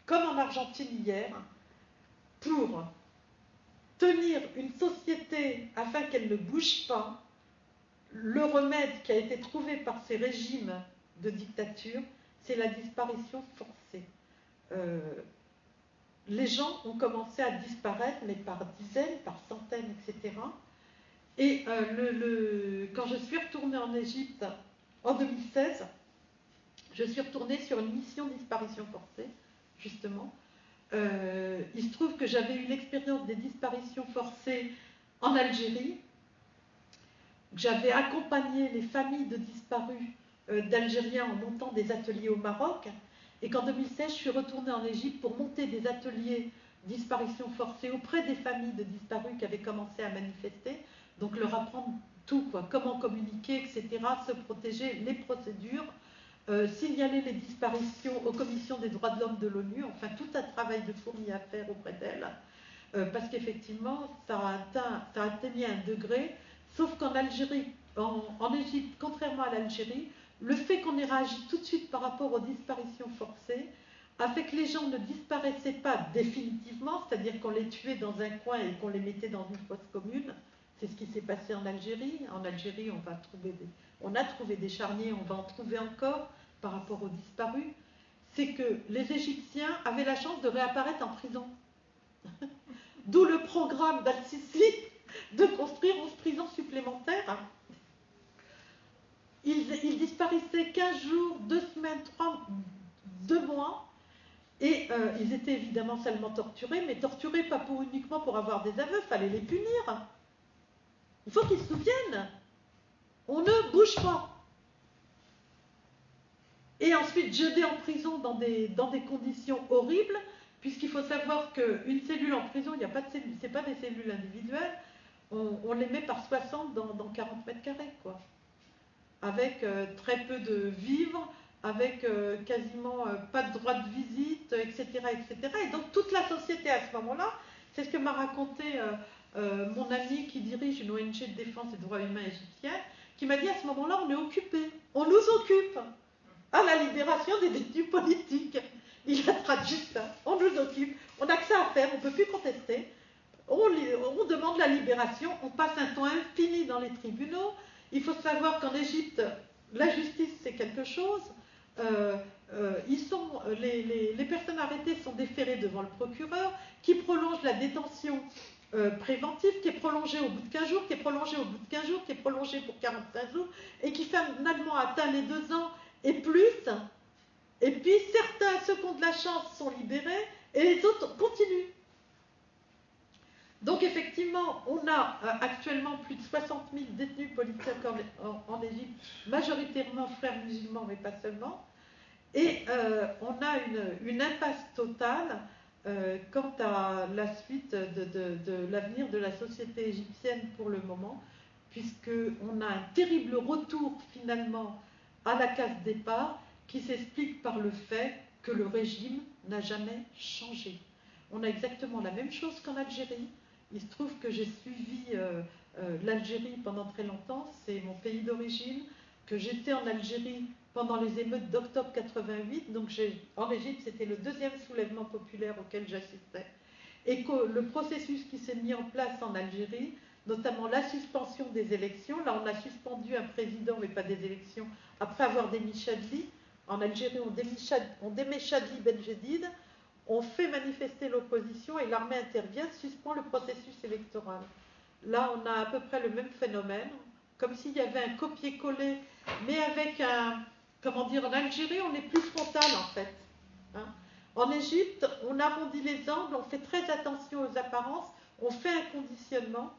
comme en Argentine hier, pour tenir une société afin qu'elle ne bouge pas, le remède qui a été trouvé par ces régimes de dictature, c'est la disparition forcée. Les gens ont commencé à disparaître, mais par dizaines, par centaines, etc. Et quand je suis retournée en Égypte en 2016, je suis retournée sur une mission de disparition forcée, justement. Il se trouve que j'avais eu l'expérience des disparitions forcées en Algérie. J'avais accompagné les familles de disparus d'Algériens en montant des ateliers au Maroc. Et qu'en 2016, je suis retournée en Égypte pour monter des ateliers disparition forcée auprès des familles de disparus qui avaient commencé à manifester. Donc leur apprendre tout, quoi, comment communiquer, etc., se protéger, les procédures, signaler les disparitions aux commissions des droits de l'homme de l'ONU, enfin tout un travail de fourmi à faire auprès d'elles, parce qu'effectivement, ça atteignait un degré, sauf qu'en Algérie, en Égypte, contrairement à l'Algérie, le fait qu'on ait réagi tout de suite par rapport aux disparitions forcées a fait que les gens ne disparaissaient pas définitivement, c'est-à-dire qu'on les tuait dans un coin et qu'on les mettait dans une fosse commune. C'est ce qui s'est passé en Algérie. En Algérie, on a trouvé des charniers, on va en trouver encore par rapport aux disparus. C'est que les Égyptiens avaient la chance de réapparaître en prison. D'où le programme d'Al-Sisi de construire 11 prisons supplémentaires. Ils disparaissaient 15 jours, 2 semaines, 2 mois, et ils étaient évidemment salement torturés, mais torturés pas uniquement pour avoir des aveux, il fallait les punir. Il faut qu'ils se souviennent. On ne bouge pas. Et ensuite jetés en prison dans des conditions horribles, puisqu'il faut savoir qu'une cellule en prison, il n'y a pas de cellules, c'est pas des cellules individuelles, on les met par 60 dans 40 mètres carrés, quoi. Avec très peu de vivres, avec quasiment pas de droit de visite, etc., etc. Et donc toute la société à ce moment-là, c'est ce que m'a raconté mon ami qui dirige une ONG de défense des droits humains égyptienne, qui m'a dit à ce moment-là, on est occupé, on nous occupe à la libération des détenus politiques. Il a traduit ça, on nous occupe, on n'a que ça à faire, on ne peut plus contester, on demande la libération, on passe un temps infini dans les tribunaux. Il faut savoir qu'en Égypte, la justice c'est quelque chose. Les personnes arrêtées sont déférées devant le procureur, qui prolonge la détention préventive, qui est prolongée au bout de 15 jours, qui est prolongée au bout de 15 jours, qui est prolongée pour 45 jours, et qui finalement atteint les 2 ans et plus. Et puis certains, ceux qui ont de la chance, sont libérés, et les autres continuent. Donc effectivement, on a actuellement plus de 60 000 détenus politiques en Égypte, majoritairement frères musulmans, mais pas seulement. Et on a une impasse totale quant à la suite de l'avenir de la société égyptienne pour le moment, puisqu'on a un terrible retour finalement à la case départ qui s'explique par le fait que le régime n'a jamais changé. On a exactement la même chose qu'en Algérie. Il se trouve que j'ai suivi l'Algérie pendant très longtemps, c'est mon pays d'origine, que j'étais en Algérie pendant les émeutes d'octobre 88, donc en Égypte c'était le 2e soulèvement populaire auquel j'assistais, et que le processus qui s'est mis en place en Algérie, notamment la suspension des élections, là on a suspendu un président mais pas des élections, après avoir démis Chadli. En Algérie on démet Chadli Benjedid, on fait manifester l'opposition et l'armée intervient, suspend le processus électoral. Là, on a à peu près le même phénomène, comme s'il y avait un copier-coller, mais avec en Algérie, on est plus frontal en fait. Hein. En Égypte, on arrondit les angles, on fait très attention aux apparences, on fait un conditionnement,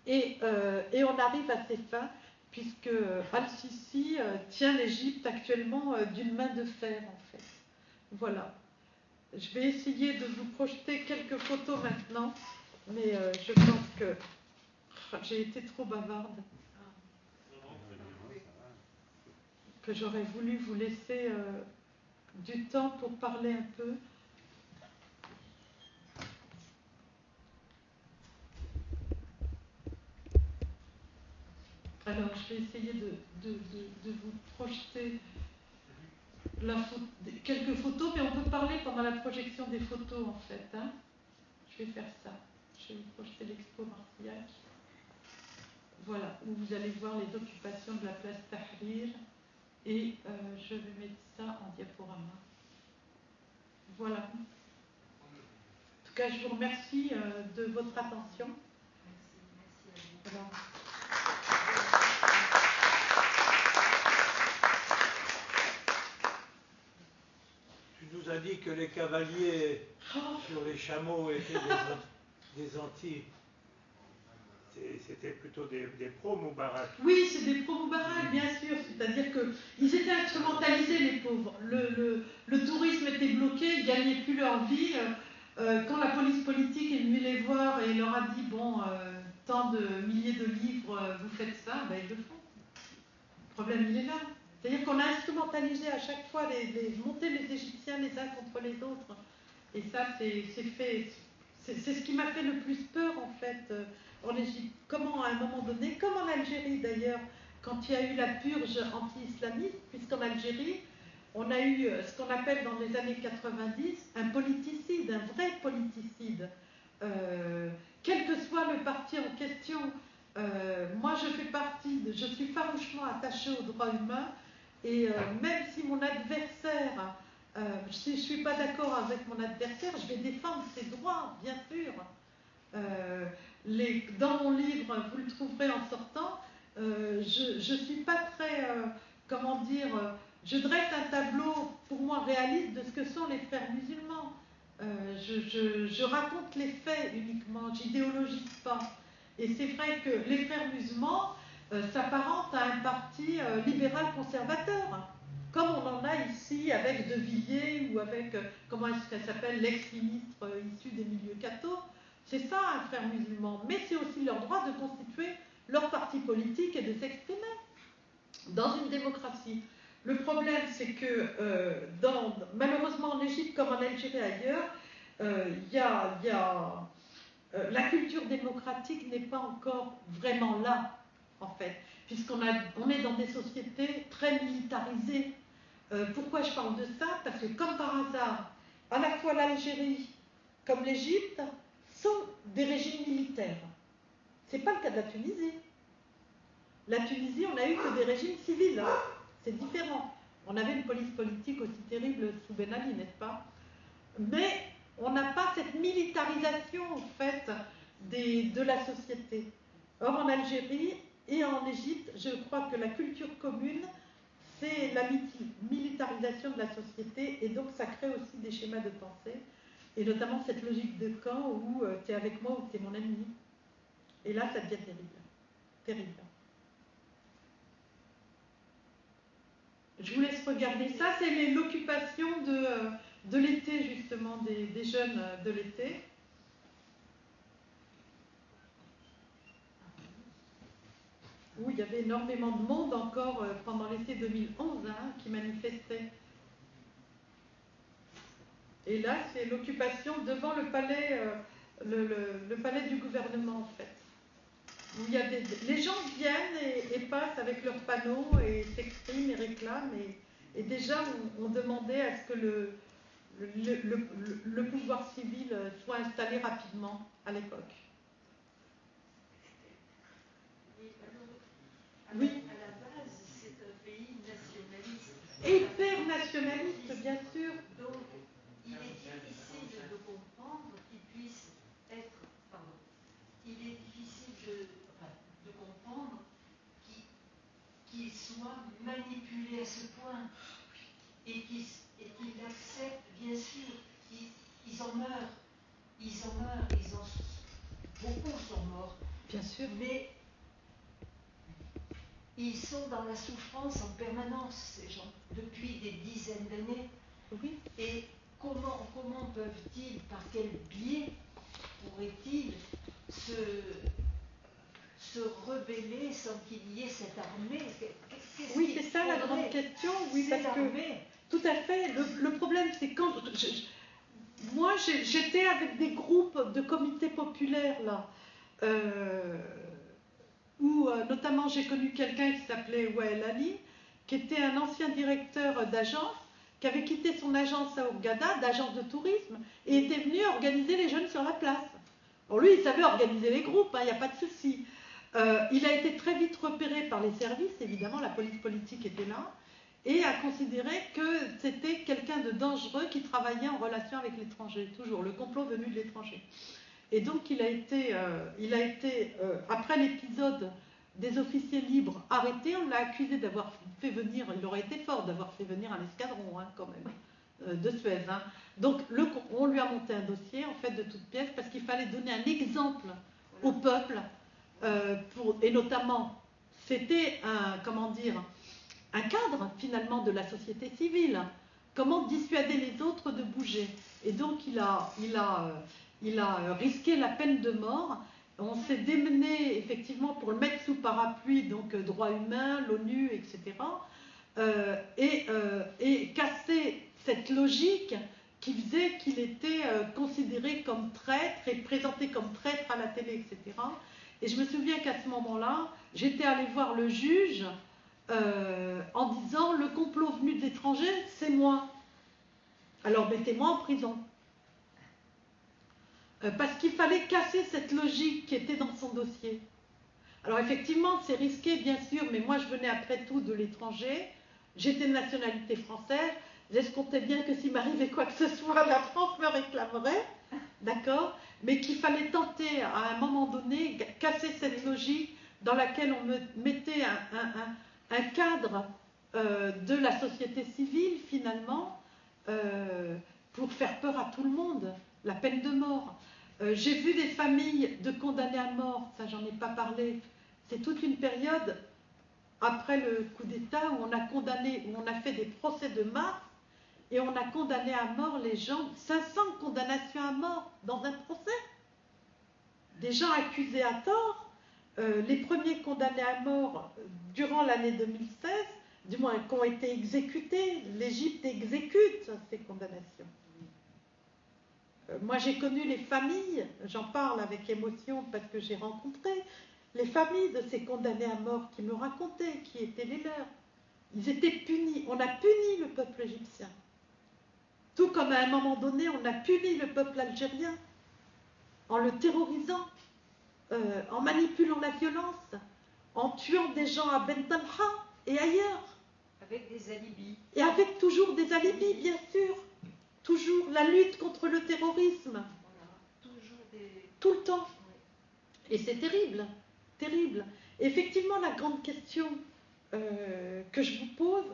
et on arrive à ses fins, puisque Al-Sisi tient l'Égypte actuellement d'une main de fer en fait. Voilà. Je vais essayer de vous projeter quelques photos maintenant, mais je pense que j'ai été trop bavarde, que j'aurais voulu vous laisser du temps pour parler un peu. Alors, je vais essayer de vous projeter quelques photos, mais on peut parler pendant la projection des photos en fait. Hein. Je vais faire ça. Je vais vous projeter l'expo Martillac. Voilà, où vous allez voir les occupations de la place Tahrir. Et je vais mettre ça en diaporama. Voilà. En tout cas, je vous remercie de votre attention. Voilà. Tu nous as dit que les cavaliers sur les chameaux étaient des anti. C'était plutôt des pro-Moubarak. Oui, c'est des pro-Moubarak, bien sûr. C'est-à-dire qu'ils étaient instrumentalisés, les pauvres. Le tourisme était bloqué, ils ne gagnaient plus leur vie. Quand la police politique est venue les voir et leur a dit, bon, tant de milliers de livres, vous faites ça, ben ils le font. Le problème, il est là. C'est-à-dire qu'on a instrumentalisé à chaque fois monter les Égyptiens les uns contre les autres. Et ça, c'est ce qui m'a fait le plus peur, en fait, en Égypte. Comment, à un moment donné, comme en Algérie d'ailleurs, quand il y a eu la purge anti-islamiste, puisqu'en Algérie, on a eu ce qu'on appelle dans les années 90 un politicide, un vrai politicide. quel que soit le parti en question. Moi, je suis farouchement attachée aux droits humains, et même si mon adversaire, si je ne suis pas d'accord avec mon adversaire, je vais défendre ses droits, bien sûr. Dans mon livre, vous le trouverez en sortant, je ne suis pas très, comment dire, je dresse un tableau pour moi réaliste de ce que sont les frères musulmans. Je raconte les faits uniquement, j'idéologise pas. Et c'est vrai que les frères musulmans s'apparentent à un parti libéral conservateur, comme on en a ici avec De Villiers ou avec, comment est-ce qu'elle s'appelle, l'ex-ministre issu des milieux cathos. C'est ça un frère musulman, mais c'est aussi leur droit de constituer leur parti politique et de s'exprimer dans une démocratie. Le problème, c'est que malheureusement en Égypte comme en Algérie ailleurs, la culture démocratique n'est pas encore vraiment là, en fait, puisqu'on est dans des sociétés très militarisées. Pourquoi je parle de ça? Parce que comme par hasard, à la fois l'Algérie comme l'Égypte sont des régimes militaires. Ce n'est pas le cas de la Tunisie. La Tunisie, on n'a eu que des régimes civils. C'est différent. On avait une police politique aussi terrible sous Ben Ali, n'est-ce pas? Mais on n'a pas cette militarisation, en fait, de la société. Or, en Algérie et en Égypte, je crois que la culture commune, c'est la militarisation de la société, et donc ça crée aussi des schémas de pensée, et notamment cette logique de camp où tu es avec moi ou tu es mon ennemi. Et là, ça devient terrible. Terrible. Je vous laisse regarder ça. C'est l'occupation de l'été, justement, des jeunes de l'été. Où il y avait énormément de monde encore pendant l'été 2011 qui manifestait. Et là, c'est l'occupation devant le palais, le palais du gouvernement, en fait. Où il y a les gens viennent et passent avec leurs panneaux et s'expriment et réclament. Et déjà, on demandait à ce que le pouvoir civil soit installé rapidement à l'époque. Oui. À la base, c'est un pays nationaliste. Hyper nationaliste, bien sûr. Donc, il est difficile de comprendre qu'il puisse être. Pardon. Il est difficile de comprendre qu'il soit manipulé à ce point et qu'il accepte, bien sûr. Ils en meurent. Beaucoup sont morts. Bien sûr. Mais ils sont dans la souffrance en permanence, ces gens, depuis des dizaines d'années. Oui. Et comment peuvent-ils, par quel biais pourraient-ils se rebeller sans qu'il y ait cette armée? Oui, c'est ça la grande question. Oui, parce que tout à fait. Le problème, c'est quand moi, j'étais avec des groupes de comités populaires là. Où notamment j'ai connu quelqu'un qui s'appelait Wael Ali, qui était un ancien directeur d'agence, qui avait quitté son agence à Hurghada, d'agence de tourisme, et était venu organiser les jeunes sur la place. Bon, lui, il savait organiser les groupes, il n'y a pas de souci. Il a été très vite repéré par les services, évidemment, la police politique était là, et a considéré que c'était quelqu'un de dangereux qui travaillait en relation avec l'étranger, toujours, le complot venu de l'étranger. Et donc il a été après l'épisode des officiers libres arrêtés, on l'a accusé d'avoir fait venir, il aurait été fort d'avoir fait venir un escadron quand même, de Suez. Donc on lui a monté un dossier en fait de toutes pièces parce qu'il fallait donner un exemple au peuple, et notamment c'était un cadre finalement de la société civile. Comment dissuader les autres de bouger? Et donc il a risqué la peine de mort. On s'est démené effectivement pour le mettre sous parapluie, donc droits humains, l'ONU, etc. Et casser cette logique qui faisait qu'il était considéré comme traître et présenté comme traître à la télé, etc. Et je me souviens qu'à ce moment-là, j'étais allée voir le juge en disant « Le complot venu de l'étranger, c'est moi. Alors mettez-moi en prison ». parce qu'il fallait casser cette logique qui était dans son dossier. Alors effectivement, c'est risqué, bien sûr, mais moi je venais après tout de l'étranger, j'étais de nationalité française, j'escomptais bien que s'il m'arrivait quoi que ce soit, la France me réclamerait, d'accord, mais qu'il fallait tenter à un moment donné, casser cette logique dans laquelle on me mettait un cadre de la société civile, finalement, pour faire peur à tout le monde, la peine de mort. J'ai vu des familles de condamnés à mort, ça j'en ai pas parlé, c'est toute une période après le coup d'État où on a condamné, où on a fait des procès de masse et on a condamné à mort les gens, 500 condamnations à mort dans un procès. Des gens accusés à tort, les premiers condamnés à mort durant l'année 2016, du moins qui ont été exécutés, l'Égypte exécute ces condamnations. Moi j'ai connu les familles, j'en parle avec émotion parce que j'ai rencontré les familles de ces condamnés à mort qui me racontaient qui étaient les leurs. Ils étaient punis, on a puni le peuple égyptien. Tout comme à un moment donné, on a puni le peuple algérien en le terrorisant, en manipulant la violence, en tuant des gens à Ben Talha et ailleurs. Avec des alibis. Et avec toujours des alibis, bien sûr. Toujours la lutte contre le terrorisme. Voilà. Toujours des... Tout le temps. Oui. Et c'est terrible, terrible. Effectivement, la grande question que je vous pose,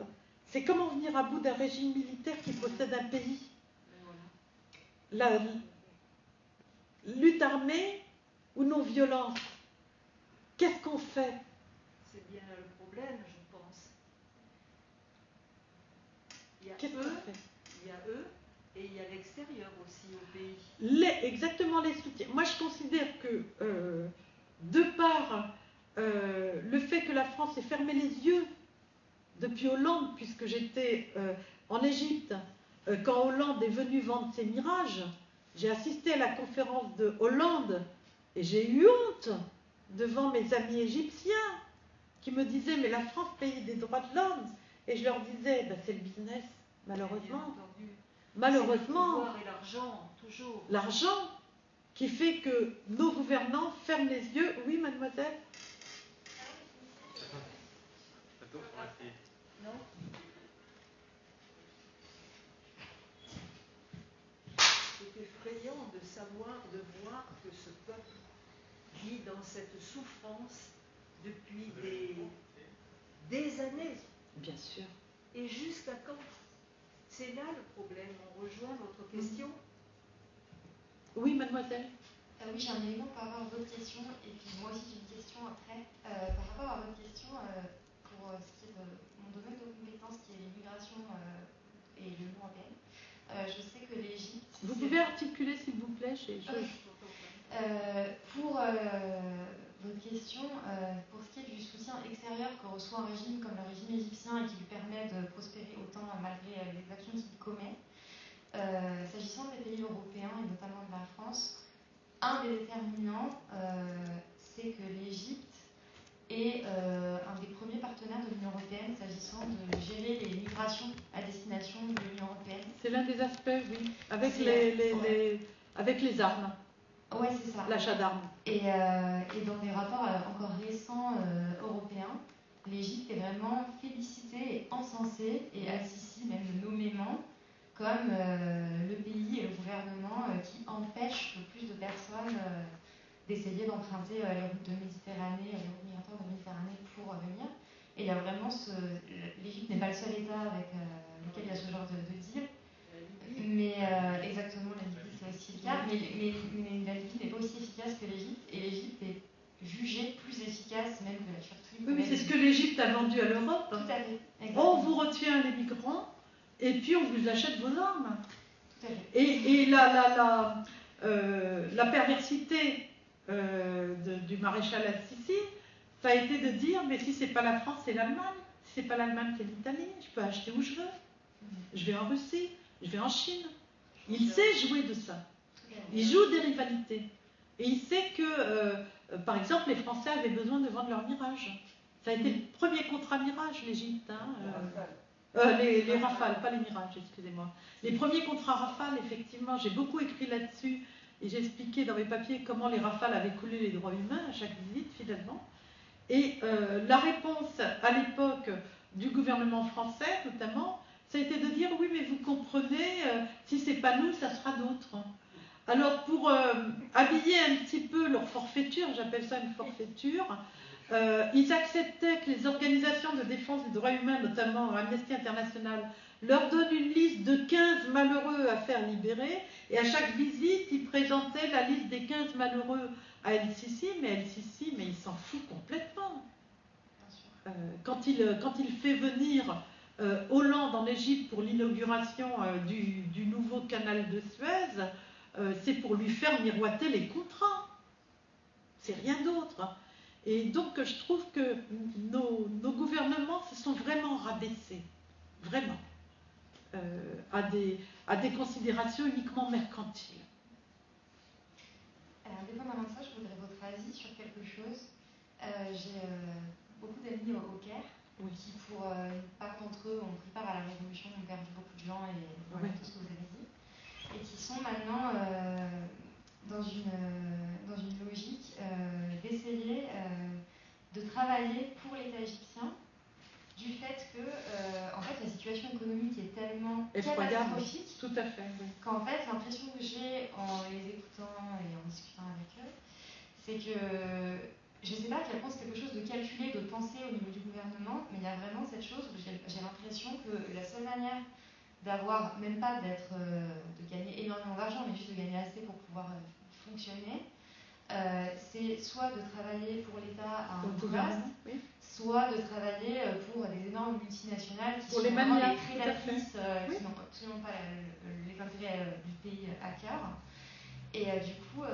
c'est comment venir à bout d'un régime militaire qui possède un pays. La lutte armée ou non-violence, qu'est-ce qu'on fait? C'est bien le problème, je pense. Il y a eux et il y a l'extérieur aussi au pays. Exactement, les soutiens. Moi, je considère que, de par le fait que la France ait fermé les yeux depuis Hollande, puisque j'étais en Égypte, quand Hollande est venu vendre ses mirages, j'ai assisté à la conférence de Hollande et j'ai eu honte devant mes amis égyptiens qui me disaient « mais la France paye des droits de l'homme ». Et je leur disais ben, « c'est le business, malheureusement ». Malheureusement, l'argent, toujours. L'argent qui fait que nos gouvernants ferment les yeux. Oui, mademoiselle? Non. C'est effrayant de savoir, de voir que ce peuple vit dans cette souffrance depuis des années. Bien sûr. Et jusqu'à quand? C'est là le problème. On rejoint votre question. Oui, mademoiselle. Oui, j'ai un élément par rapport à votre question, et puis moi aussi j'ai une question après. Par rapport à votre question, pour ce qui est de mon domaine de compétence, qui est l'immigration et l'Union européenne, je sais que l'Égypte... Vous pouvez articuler, s'il vous plaît Pour votre question, pour ce qui est du soutien extérieur que reçoit un régime comme le régime égyptien et qui lui permet de prospérer autant malgré les actions qu'il commet, s'agissant des pays européens et notamment de la France, un des déterminants, c'est que l'Égypte est un des premiers partenaires de l'Union européenne s'agissant de gérer les migrations à destination de l'Union européenne. C'est l'un des aspects, oui, avec avec les armes. Oui, c'est ça. L'achat d'armes. Et dans des rapports encore récents européens, l'Égypte est vraiment félicitée et encensée, et Al-Sisi même nommément, comme le pays et le gouvernement qui empêche le plus de personnes d'essayer d'emprunter les routes de Méditerranée, les routes migratoires de Méditerranée pour venir. Et il y a vraiment l'Égypte n'est pas le seul État avec lequel il y a ce genre de deal. Mais exactement, la Libye c'est aussi le cas, mais la Libye n'est pas aussi efficace que l'Égypte, et l'Égypte est jugée plus efficace même que la Turquie. Oui, mais c'est ce que l'Égypte a vendu à l'Europe. Tout à fait. Exactement. On vous retient les migrants, et puis on vous achète vos armes. Tout à fait. Et la perversité du maréchal Al-Sisi, ça a été de dire, mais si c'est pas la France, c'est l'Allemagne. Si c'est pas l'Allemagne, c'est l'Italie. Je peux acheter où je veux. Je vais en Russie. Je vais en Chine. Il sait jouer de ça. Il joue des rivalités. Et il sait que, par exemple, les Français avaient besoin de vendre leur Mirage. Ça a été le premier contrat Mirage, l'Égypte. Les Rafales, pas les Mirages, excusez-moi. Les premiers contrats Rafale, effectivement, j'ai beaucoup écrit là-dessus Et j'ai expliqué dans mes papiers comment les rafales avaient coulé les droits humains à chaque visite, finalement. Et la réponse à l'époque du gouvernement français, notamment, ça a été de dire oui, mais vous comprenez, si c'est pas nous, ça sera d'autres. Alors, pour habiller un petit peu leur forfaiture, j'appelle ça une forfaiture, ils acceptaient que les organisations de défense des droits humains, notamment Amnesty International, leur donnent une liste de 15 malheureux à faire libérer, et à chaque visite, ils présentaient la liste des 15 malheureux à El-Sisi, mais El-Sisi, mais il s'en fout complètement. Quand il fait venir Hollande en Égypte pour l'inauguration du nouveau canal de Suez, c'est pour lui faire miroiter les contrats. C'est rien d'autre. Et donc, je trouve que nos gouvernements se sont vraiment rabaissés, vraiment, à des considérations uniquement mercantiles. Alors, indépendamment de ça, je voudrais votre avis sur quelque chose. J'ai beaucoup d'amis au Caire qui, pour une part d'entre eux, ont pris part à la révolution, ont perdu beaucoup de gens et voilà tout ce que vous avez dit, et qui sont maintenant dans une logique d'essayer de travailler pour l'État égyptien, du fait que en fait, la situation économique est tellement catastrophique tout à fait, qu'en fait, l'impression que j'ai en les écoutant et en discutant avec eux, c'est que je ne sais pas à quel point c'est quelque chose de calculé, de pensé au niveau du gouvernement, mais il y a vraiment cette chose où j'ai l'impression que la seule manière d'avoir, même pas de gagner énormément d'argent, mais juste de gagner assez pour pouvoir fonctionner, c'est soit de travailler pour l'État à un poste, soit de travailler pour des énormes multinationales qui sont vraiment les prédatrices, qui n'ont absolument pas les intérêts du pays à cœur. Et du coup,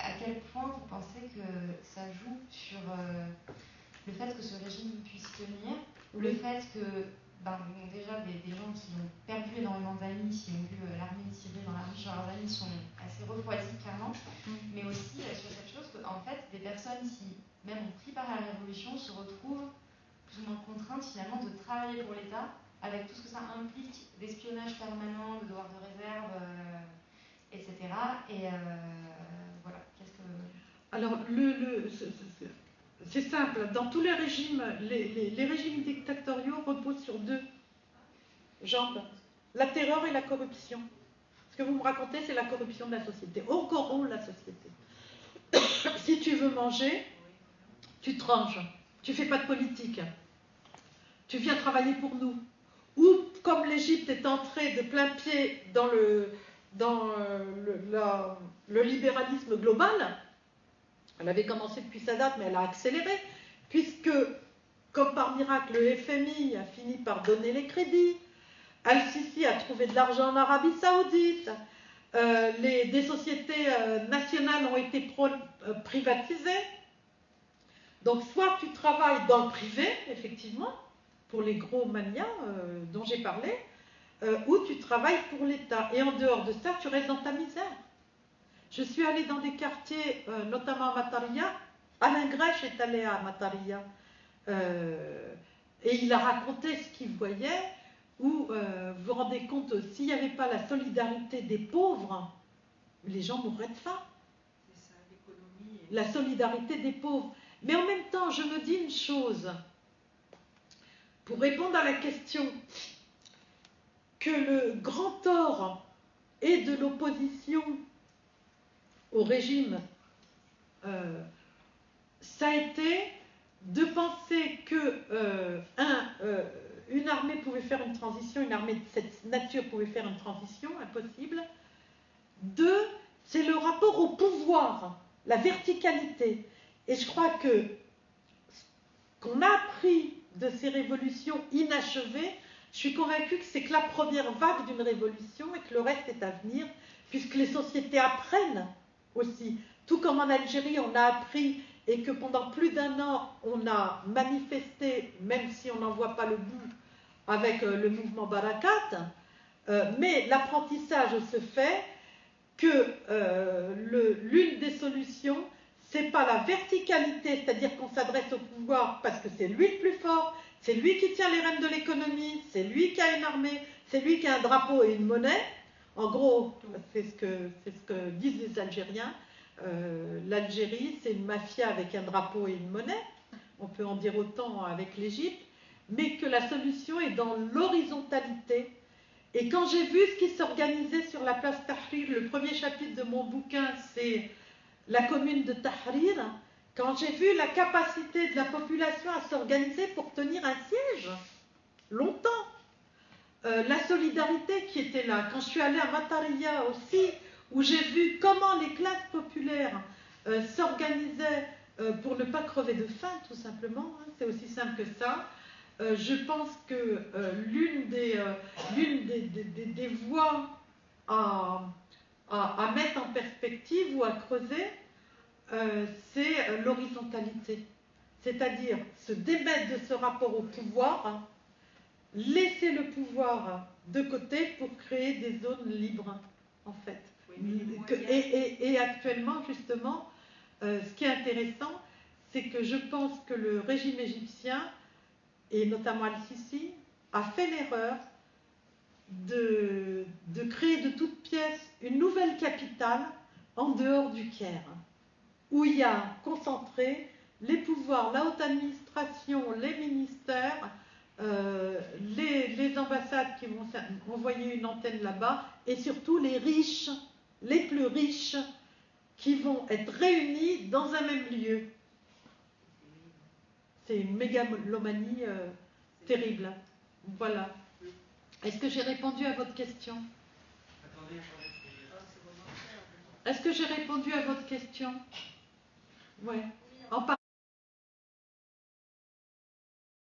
à quel point vous pensez que ça joue sur le fait que ce régime puisse tenir, le fait que déjà des gens qui ont perdu énormément d'amis, qui ont vu l'armée tirer dans la rue sur leurs amis, sont assez refroidis clairement, mais aussi sur cette chose que en fait des personnes qui même ont pris part à la révolution se retrouvent plus ou moins contraintes finalement de travailler pour l'État, avec tout ce que ça implique d'espionnage permanent, de devoir de réserve, etc. Et voilà, qu'est-ce que... Alors, c'est simple, dans tous les régimes, les régimes dictatoriaux reposent sur deux jambes, la terreur et la corruption. Ce que vous me racontez, c'est la corruption de la société. On corrompt la société. Si tu veux manger, tu te ranges, tu fais pas de politique, tu viens travailler pour nous. Ou, comme l'Égypte est entrée de plein pied dans le libéralisme global, elle avait commencé depuis sa date, mais elle a accéléré, puisque, comme par miracle, le FMI a fini par donner les crédits, Al-Sisi a trouvé de l'argent en Arabie Saoudite, des sociétés nationales ont été privatisées. Donc, soit tu travailles dans le privé, effectivement, pour les gros manias dont j'ai parlé, ou tu travailles pour l'État. Et en dehors de ça, tu restes dans ta misère. Je suis allée dans des quartiers, notamment à Mataria. Alain Grèche est allé à Mataria. Et il a raconté ce qu'il voyait, où vous vous rendez compte, s'il n'y avait pas la solidarité des pauvres, les gens mourraient de faim. C'est ça, l'économie. La solidarité des pauvres. Mais en même temps, je me dis une chose, pour répondre à la question, que le grand tort est de l'opposition au régime, ça a été de penser que une armée pouvait faire une transition, une armée de cette nature pouvait faire une transition, impossible. Deux, c'est le rapport au pouvoir, la verticalité. Et je crois que ce qu'on a appris de ces révolutions inachevées, je suis convaincue que c'est que la première vague d'une révolution et que le reste est à venir, puisque les sociétés apprennent aussi. Tout comme en Algérie, on a appris et que pendant plus d'1 an, on a manifesté, même si on n'en voit pas le bout, avec le mouvement Barakat, mais l'apprentissage se fait que l'une des solutions, c'est pas la verticalité, c'est-à-dire qu'on s'adresse au pouvoir parce que c'est lui le plus fort, c'est lui qui tient les rênes de l'économie, c'est lui qui a une armée, c'est lui qui a un drapeau et une monnaie. En gros, c'est ce que disent les Algériens. L'Algérie, c'est une mafia avec un drapeau et une monnaie. On peut en dire autant avec l'Égypte, mais que la solution est dans l'horizontalité. Et quand j'ai vu ce qui s'organisait sur la place Tahrir, le premier chapitre de mon bouquin, c'est la commune de Tahrir. Quand j'ai vu la capacité de la population à s'organiser pour tenir un siège, longtemps, la solidarité qui était là. Quand je suis allée à Matariya aussi, où j'ai vu comment les classes populaires s'organisaient pour ne pas crever de faim, tout simplement, hein, c'est aussi simple que ça. Je pense que l'une des voies à mettre en perspective ou à creuser, c'est l'horizontalité. C'est-à-dire se démettre de ce rapport au pouvoir, hein, laisser le pouvoir de côté pour créer des zones libres, en fait. Oui, et actuellement, justement, ce qui est intéressant, c'est que je pense que le régime égyptien, et notamment Al-Sisi, a fait l'erreur de créer de toutes pièces une nouvelle capitale en dehors du Caire, où il y a concentré les pouvoirs, la haute administration, les ministères, les ambassades qui vont envoyer une antenne là-bas, et surtout les riches, les plus riches, qui vont être réunis dans un même lieu. C'est une mégalomanie terrible. Voilà. Est-ce que j'ai répondu à votre question? Est-ce que j'ai répondu à votre question? Ouais. En